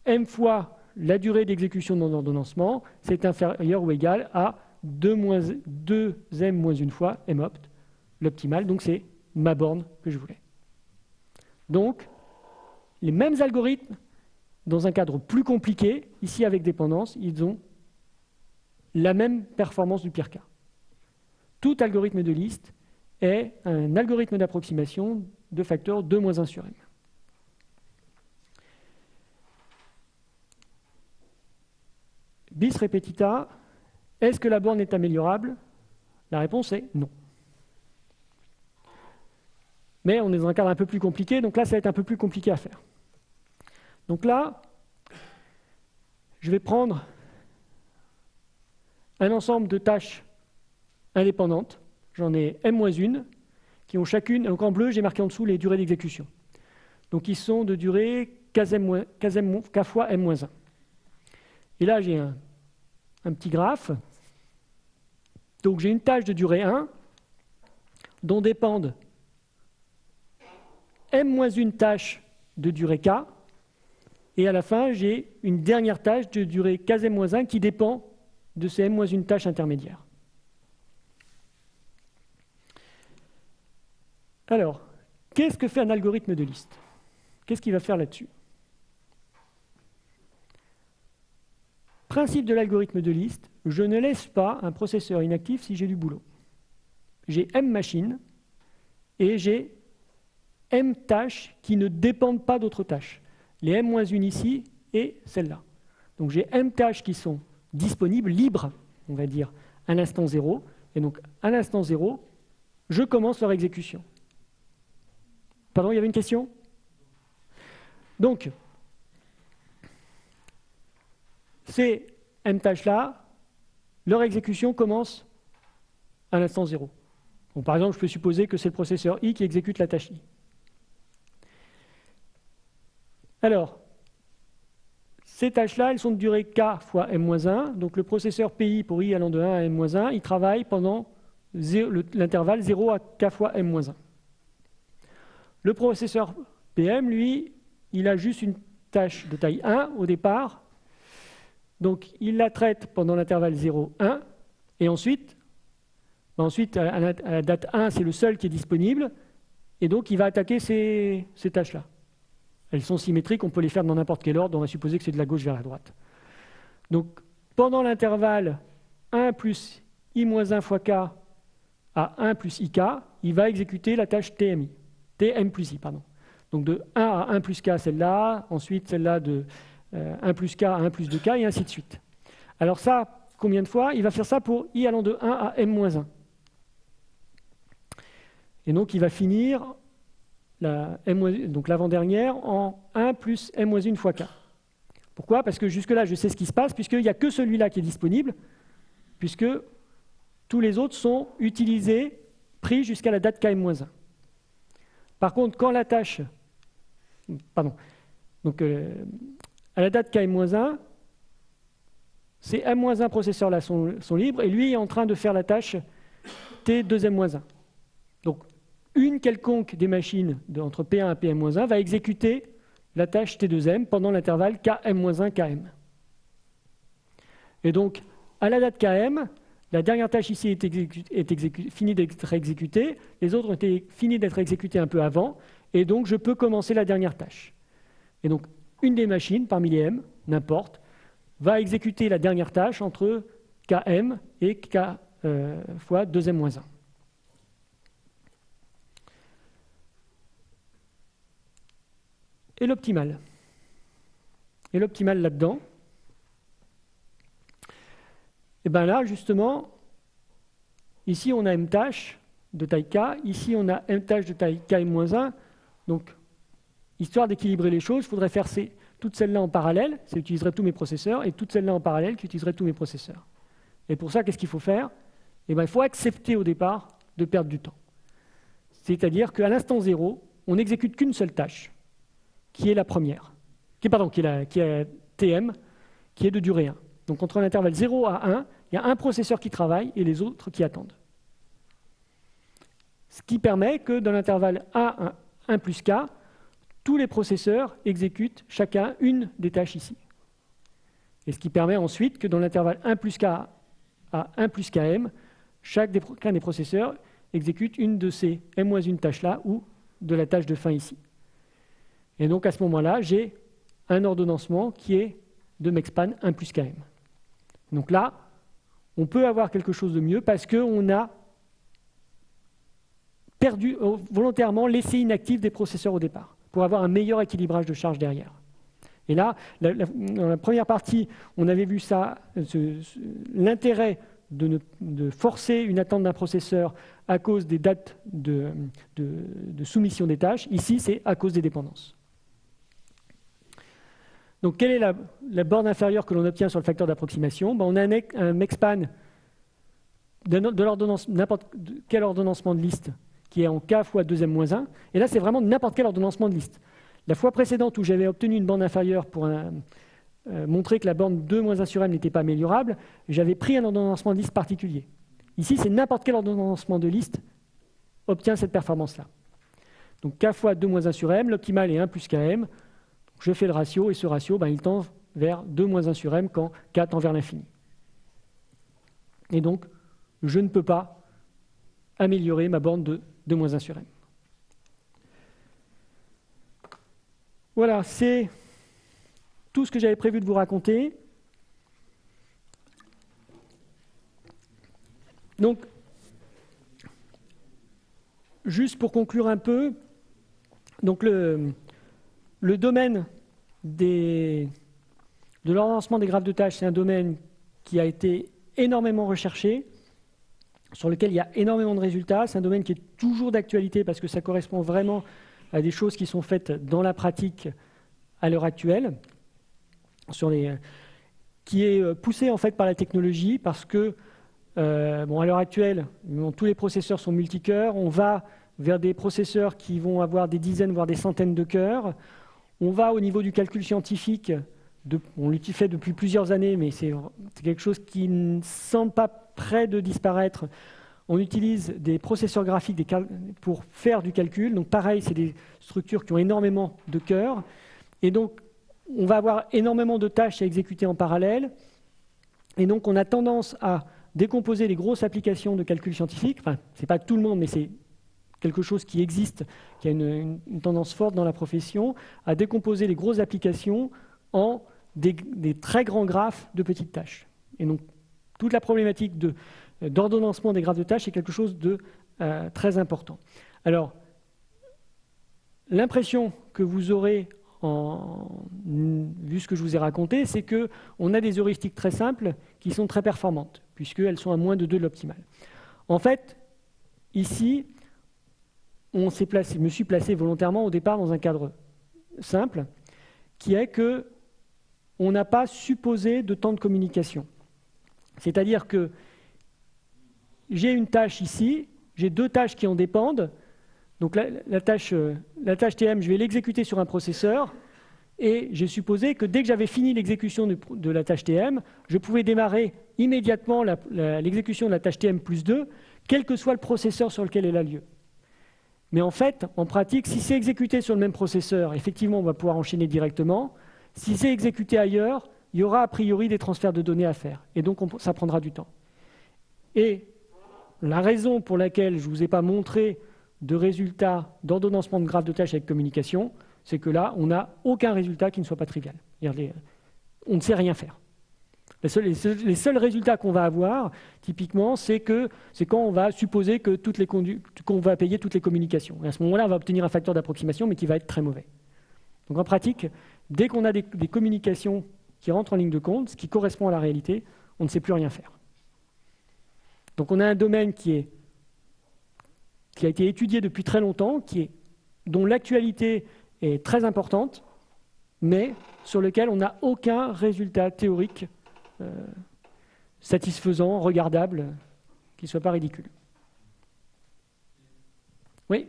m fois la durée d'exécution de mon ordonnancement, c'est inférieur ou égal à 2m moins une fois mopt, l'optimal. Donc c'est ma borne que je voulais. Donc, les mêmes algorithmes, dans un cadre plus compliqué, ici avec dépendance, ils ont la même performance du pire cas. Tout algorithme de liste est un algorithme d'approximation de facteur 2 moins 1 sur m. Bis repetita, est-ce que la borne est améliorable? La réponse est non. Mais on est dans un cadre un peu plus compliqué, donc là, ça va être un peu plus compliqué à faire. Donc là, je vais prendre un ensemble de tâches indépendantes. J'en ai m-1, qui ont chacune, donc en bleu, j'ai marqué en dessous les durées d'exécution. Donc ils sont de durée k fois m-1. Et là, j'ai un petit graphe. Donc j'ai une tâche de durée 1 dont dépendent m-1 tâche de durée k, et à la fin, j'ai une dernière tâche de durée km-1 qui dépend de ces m-1 tâches intermédiaires. Alors, qu'est-ce que fait un algorithme de liste? Qu'est-ce qu'il va faire là-dessus? Principe de l'algorithme de liste, je ne laisse pas un processeur inactif si j'ai du boulot. J'ai m machines et j'ai m tâches qui ne dépendent pas d'autres tâches. Les m-1 ici et celle-là. Donc j'ai m tâches qui sont disponibles, libres, on va dire, à l'instant 0. Et donc à l'instant 0, je commence leur exécution. Pardon, il y avait une question? Donc, ces m tâches-là, leur exécution commence à l'instant 0. Donc, par exemple, je peux supposer que c'est le processeur I qui exécute la tâche I. Alors, ces tâches-là, elles sont de durée k fois m-1. Donc le processeur PI pour I allant de 1 à m-1, il travaille pendant l'intervalle 0 à k fois m-1. Le processeur PM, lui, il a juste une tâche de taille 1 au départ. Donc, il la traite pendant l'intervalle 0, 1. Et ensuite, à la date 1, c'est le seul qui est disponible. Et donc, il va attaquer ces tâches-là. Elles sont symétriques, on peut les faire dans n'importe quel ordre. On va supposer que c'est de la gauche vers la droite. Donc, pendant l'intervalle 1 plus i-1 fois k à 1 plus ik, il va exécuter la tâche tm plus i. Pardon. Donc de 1 à 1 plus k, celle-là, ensuite celle-là de 1 plus k à 1 plus 2k, et ainsi de suite. Alors ça, combien de fois? Il va faire ça pour i allant de 1 à m-1. Et donc il va finir donc l'avant-dernière en 1 plus m-1 fois k. Pourquoi? Parce que jusque-là, je sais ce qui se passe, puisqu'il n'y a que celui-là qui est disponible, puisque tous les autres sont utilisés, pris jusqu'à la date km-1. Par contre, quand la tâche... Pardon. Donc, à la date km-1, ces m-1 processeurs-là sont libres, et lui est en train de faire la tâche t2m-1. Donc, une quelconque des machines entre P1 et Pm-1 va exécuter la tâche T2M pendant l'intervalle Km-1 Km. Et donc, à la date Km, la dernière tâche ici est finie d'être exécutée, les autres ont été finis d'être exécutées un peu avant, et donc je peux commencer la dernière tâche. Et donc, une des machines, parmi les M, n'importe, va exécuter la dernière tâche entre Km et K fois 2M-1. Et l'optimal. Et l'optimal là-dedans, et bien là, justement, ici on a M tâche de taille K, ici on a M tâche de taille Km-1. Donc, histoire d'équilibrer les choses, il faudrait faire toutes celles-là en parallèle, ça utiliserait tous mes processeurs, et toutes celles-là en parallèle qui utiliseraient tous mes processeurs. Et pour ça, qu'est-ce qu'il faut faire? Eh bien, il faut accepter au départ de perdre du temps. C'est-à-dire qu'à l'instant 0, on n'exécute qu'une seule tâche, qui est la première, qui est TM, qui est de durée 1. Donc entre l'intervalle 0 à 1, il y a un processeur qui travaille et les autres qui attendent. Ce qui permet que dans l'intervalle A 1 plus K, tous les processeurs exécutent chacun une des tâches ici. Et ce qui permet ensuite que dans l'intervalle 1 plus K à 1 plus Km, chacun des processeurs exécute une de ces M-1 tâches-là ou de la tâche de fin ici. Et donc à ce moment-là, j'ai un ordonnancement qui est de Mexpan 1 plus Km. Donc là, on peut avoir quelque chose de mieux parce qu'on a perdu, volontairement laissé inactif des processeurs au départ pour avoir un meilleur équilibrage de charge derrière. Et là, dans la première partie, on avait vu ça, l'intérêt de forcer une attente d'un processeur à cause des dates de soumission des tâches. Ici, c'est à cause des dépendances. Donc, quelle est la borne inférieure que l'on obtient sur le facteur d'approximation? On a un Mexpan de n'importe quel ordonnancement de liste qui est en K fois 2M-1. Et là, c'est vraiment n'importe quel ordonnancement de liste. La fois précédente où j'avais obtenu une borne inférieure pour montrer que la borne 2-1 sur M n'était pas améliorable, j'avais pris un ordonnancement de liste particulier. Ici, c'est n'importe quel ordonnancement de liste obtient cette performance-là. Donc K fois 2-1 sur M, l'optimal est 1 plus Km. Je fais le ratio, et ce ratio, il tend vers 2-1 sur M quand K tend vers l'infini. Et donc, je ne peux pas améliorer ma borne de 2-1 sur M. Voilà, c'est tout ce que j'avais prévu de vous raconter. Donc, juste pour conclure un peu, donc le domaine de l'ordonnancement des graphes de tâches, c'est un domaine qui a été énormément recherché, sur lequel il y a énormément de résultats. C'est un domaine qui est toujours d'actualité parce que ça correspond vraiment à des choses qui sont faites dans la pratique à l'heure actuelle, qui est poussé en fait par la technologie parce que à l'heure actuelle, tous les processeurs sont multicœurs. On va vers des processeurs qui vont avoir des dizaines, voire des centaines de cœurs. On va au niveau du calcul scientifique, on l'utilise fait depuis plusieurs années, mais c'est quelque chose qui ne semble pas près de disparaître. On utilise des processeurs graphiques pour faire du calcul. Donc pareil, c'est des structures qui ont énormément de cœurs. Et donc, on va avoir énormément de tâches à exécuter en parallèle. Et donc, on a tendance à décomposer les grosses applications de calcul scientifique. Enfin, ce n'est pas tout le monde, mais c'est quelque chose qui existe, qui a une tendance forte dans la profession, à décomposer les grosses applications en des très grands graphes de petites tâches. Et donc, toute la problématique d'ordonnancement des graphes de tâches est quelque chose de très important. Alors, l'impression que vous aurez, vu ce que je vous ai raconté, c'est qu'on a des heuristiques très simples qui sont très performantes, puisqu'elles sont à moins de 2 de l'optimal. En fait, ici, je me suis placé volontairement au départ dans un cadre simple, qui est qu'on n'a pas supposé de temps de communication. C'est-à-dire que j'ai une tâche ici, j'ai 2 tâches qui en dépendent. Donc la tâche TM, je vais l'exécuter sur un processeur, et j'ai supposé que dès que j'avais fini l'exécution de la tâche TM, je pouvais démarrer immédiatement l'exécution de la tâche TM plus 2, quel que soit le processeur sur lequel elle a lieu. Mais en fait, en pratique, si c'est exécuté sur le même processeur, effectivement, on va pouvoir enchaîner directement. Si c'est exécuté ailleurs, il y aura a priori des transferts de données à faire. Et donc, ça prendra du temps. Et la raison pour laquelle je ne vous ai pas montré de résultats d'ordonnancement de graphes de tâches avec communication, c'est que là, on n'a aucun résultat qui ne soit pas trivial. On ne sait rien faire. Les seuls résultats qu'on va avoir, typiquement, c'est quand on va supposer que qu'on va payer toutes les communications. Et à ce moment-là, on va obtenir un facteur d'approximation, mais qui va être très mauvais. Donc en pratique, dès qu'on a des communications qui rentrent en ligne de compte, ce qui correspond à la réalité, on ne sait plus rien faire. Donc on a un domaine qui a été étudié depuis très longtemps, dont l'actualité est très importante, mais sur lequel on n'a aucun résultat théorique satisfaisant, regardable, qui ne soit pas ridicule. Oui.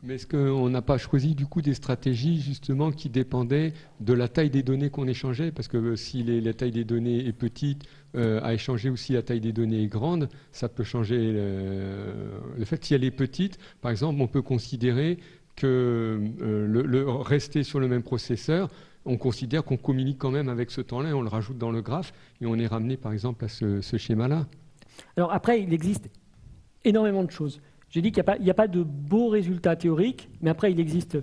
Mais est-ce qu'on n'a pas choisi du coup des stratégies justement qui dépendaient de la taille des données qu'on échangeait? Parce que si la taille des données est petite, à échanger aussi la taille des données est grande, ça peut changer le fait. Si elle est petite, par exemple, on peut considérer que rester sur le même processeur, on considère qu'on communique quand même avec ce temps-là et on le rajoute dans le graphe et on est ramené par exemple à ce schéma-là. Alors après, il existe énormément de choses. J'ai dit qu'il n'y a pas de beaux résultats théoriques, mais après il existe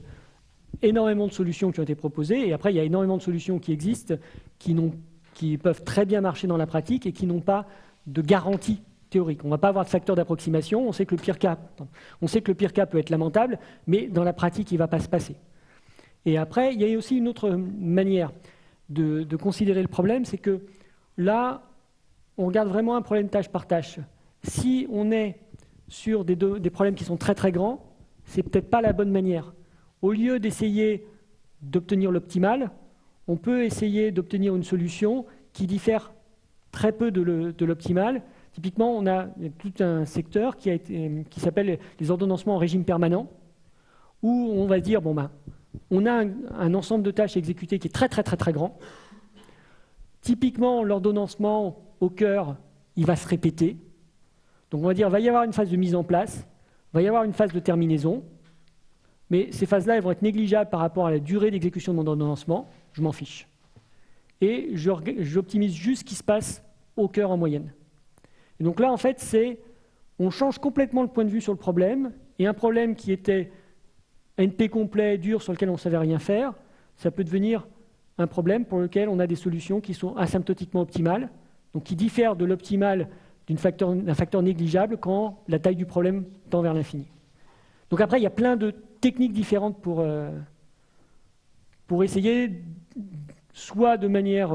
énormément de solutions qui ont été proposées et après il y a énormément de solutions qui existent qui peuvent très bien marcher dans la pratique et qui n'ont pas de garantie théorique. On ne va pas avoir de facteur d'approximation, on sait que le pire cas peut être lamentable, mais dans la pratique, il ne va pas se passer. Et après, il y a aussi une autre manière de considérer le problème, c'est que là, on regarde vraiment un problème tâche par tâche. Si on est sur des problèmes qui sont très très grands, c'est peut-être pas la bonne manière. Au lieu d'essayer d'obtenir l'optimal, on peut essayer d'obtenir une solution qui diffère très peu de l'optimal. Typiquement, on a tout un secteur qui s'appelle les ordonnancements en régime permanent, où on va dire, on a un ensemble de tâches exécutées qui est très très très très grand. Typiquement, l'ordonnancement au cœur, il va se répéter. Donc on va dire, il va y avoir une phase de mise en place, il va y avoir une phase de terminaison, mais ces phases-là, elles vont être négligeables par rapport à la durée d'exécution de mon ordonnancement, je m'en fiche. Et j'optimise juste ce qui se passe au cœur en moyenne. Et donc là, en fait, on change complètement le point de vue sur le problème, et un problème qui était NP complet, dur, sur lequel on ne savait rien faire, ça peut devenir un problème pour lequel on a des solutions qui sont asymptotiquement optimales, donc qui diffèrent de l'optimal d'un facteur négligeable quand la taille du problème tend vers l'infini. Donc après, il y a plein de techniques différentes pour essayer, soit de manière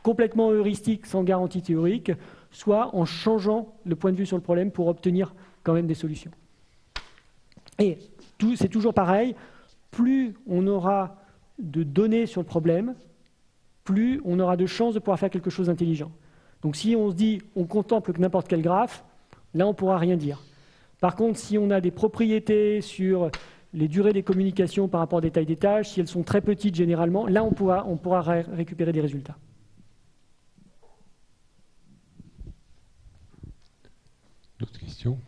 complètement heuristique, sans garantie théorique, soit en changeant le point de vue sur le problème pour obtenir quand même des solutions. Et c'est toujours pareil, plus on aura de données sur le problème, plus on aura de chances de pouvoir faire quelque chose d'intelligent. Donc si on se dit, on contemple n'importe quel graphe, là on ne pourra rien dire. Par contre, si on a des propriétés sur les durées des communications par rapport à des tailles des tâches, si elles sont très petites généralement, là on pourra récupérer des résultats. D'autres questions?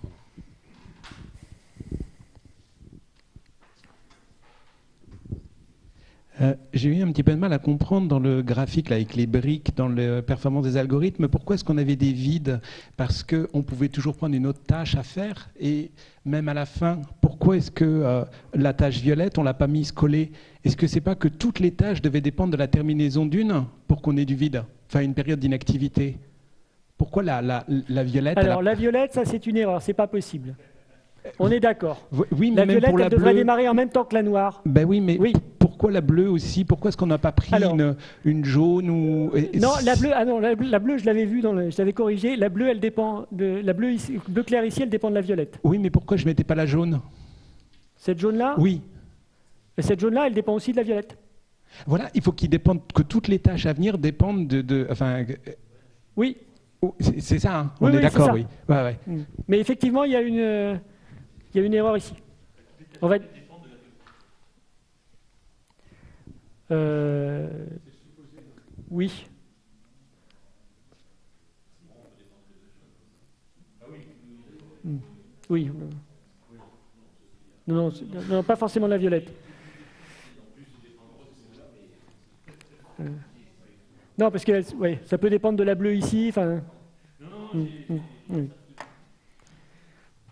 J'ai eu un petit peu de mal à comprendre dans le graphique, là, avec les briques, dans la performance des algorithmes, pourquoi est-ce qu'on avait des vides? Parce qu'on pouvait toujours prendre une autre tâche à faire, et même à la fin, pourquoi est-ce que la tâche violette, on ne l'a pas mise collée? Est-ce que c'est pas que toutes les tâches devaient dépendre de la terminaison d'une pour qu'on ait du vide? Enfin, une période d'inactivité. Pourquoi la violette? Alors, la violette, ça c'est une erreur, c'est pas possible. On est d'accord. Oui, mais La même violette, pour la elle devrait bleue. démarrer en même temps que la noire. Ben oui, mais Oui. pourquoi la bleue aussi? Pourquoi est-ce qu'on n'a pas pris Alors, une jaune ou... Non, la bleue, la bleue, je l'avais vu, je l'avais corrigé. La bleue, elle dépend de la bleue, bleu clair ici, elle dépend de la violette. Oui, mais pourquoi je mettais pas la jaune? Cette jaune-là, Oui. cette jaune-là, elle dépend aussi de la violette. Voilà, il faut que toutes les tâches à venir dépendent enfin, Oui. c'est ça, hein? Oui, On est oui, d'accord, c'est ça. oui. Ouais, ouais. Mais effectivement, il y a une erreur ici. On va... Oui. Oui. Non, non, pas forcément la violette. Non, parce que ouais, ça peut dépendre de la bleue ici. Enfin. Oui.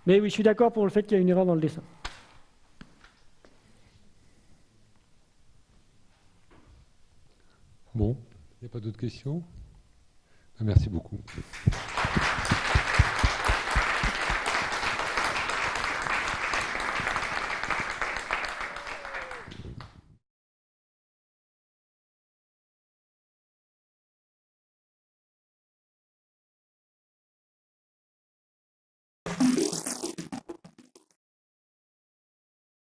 Mais oui, je suis d'accord pour le fait qu'il y a une erreur dans le dessin. Bon, il n'y a pas d'autres questions? Merci beaucoup.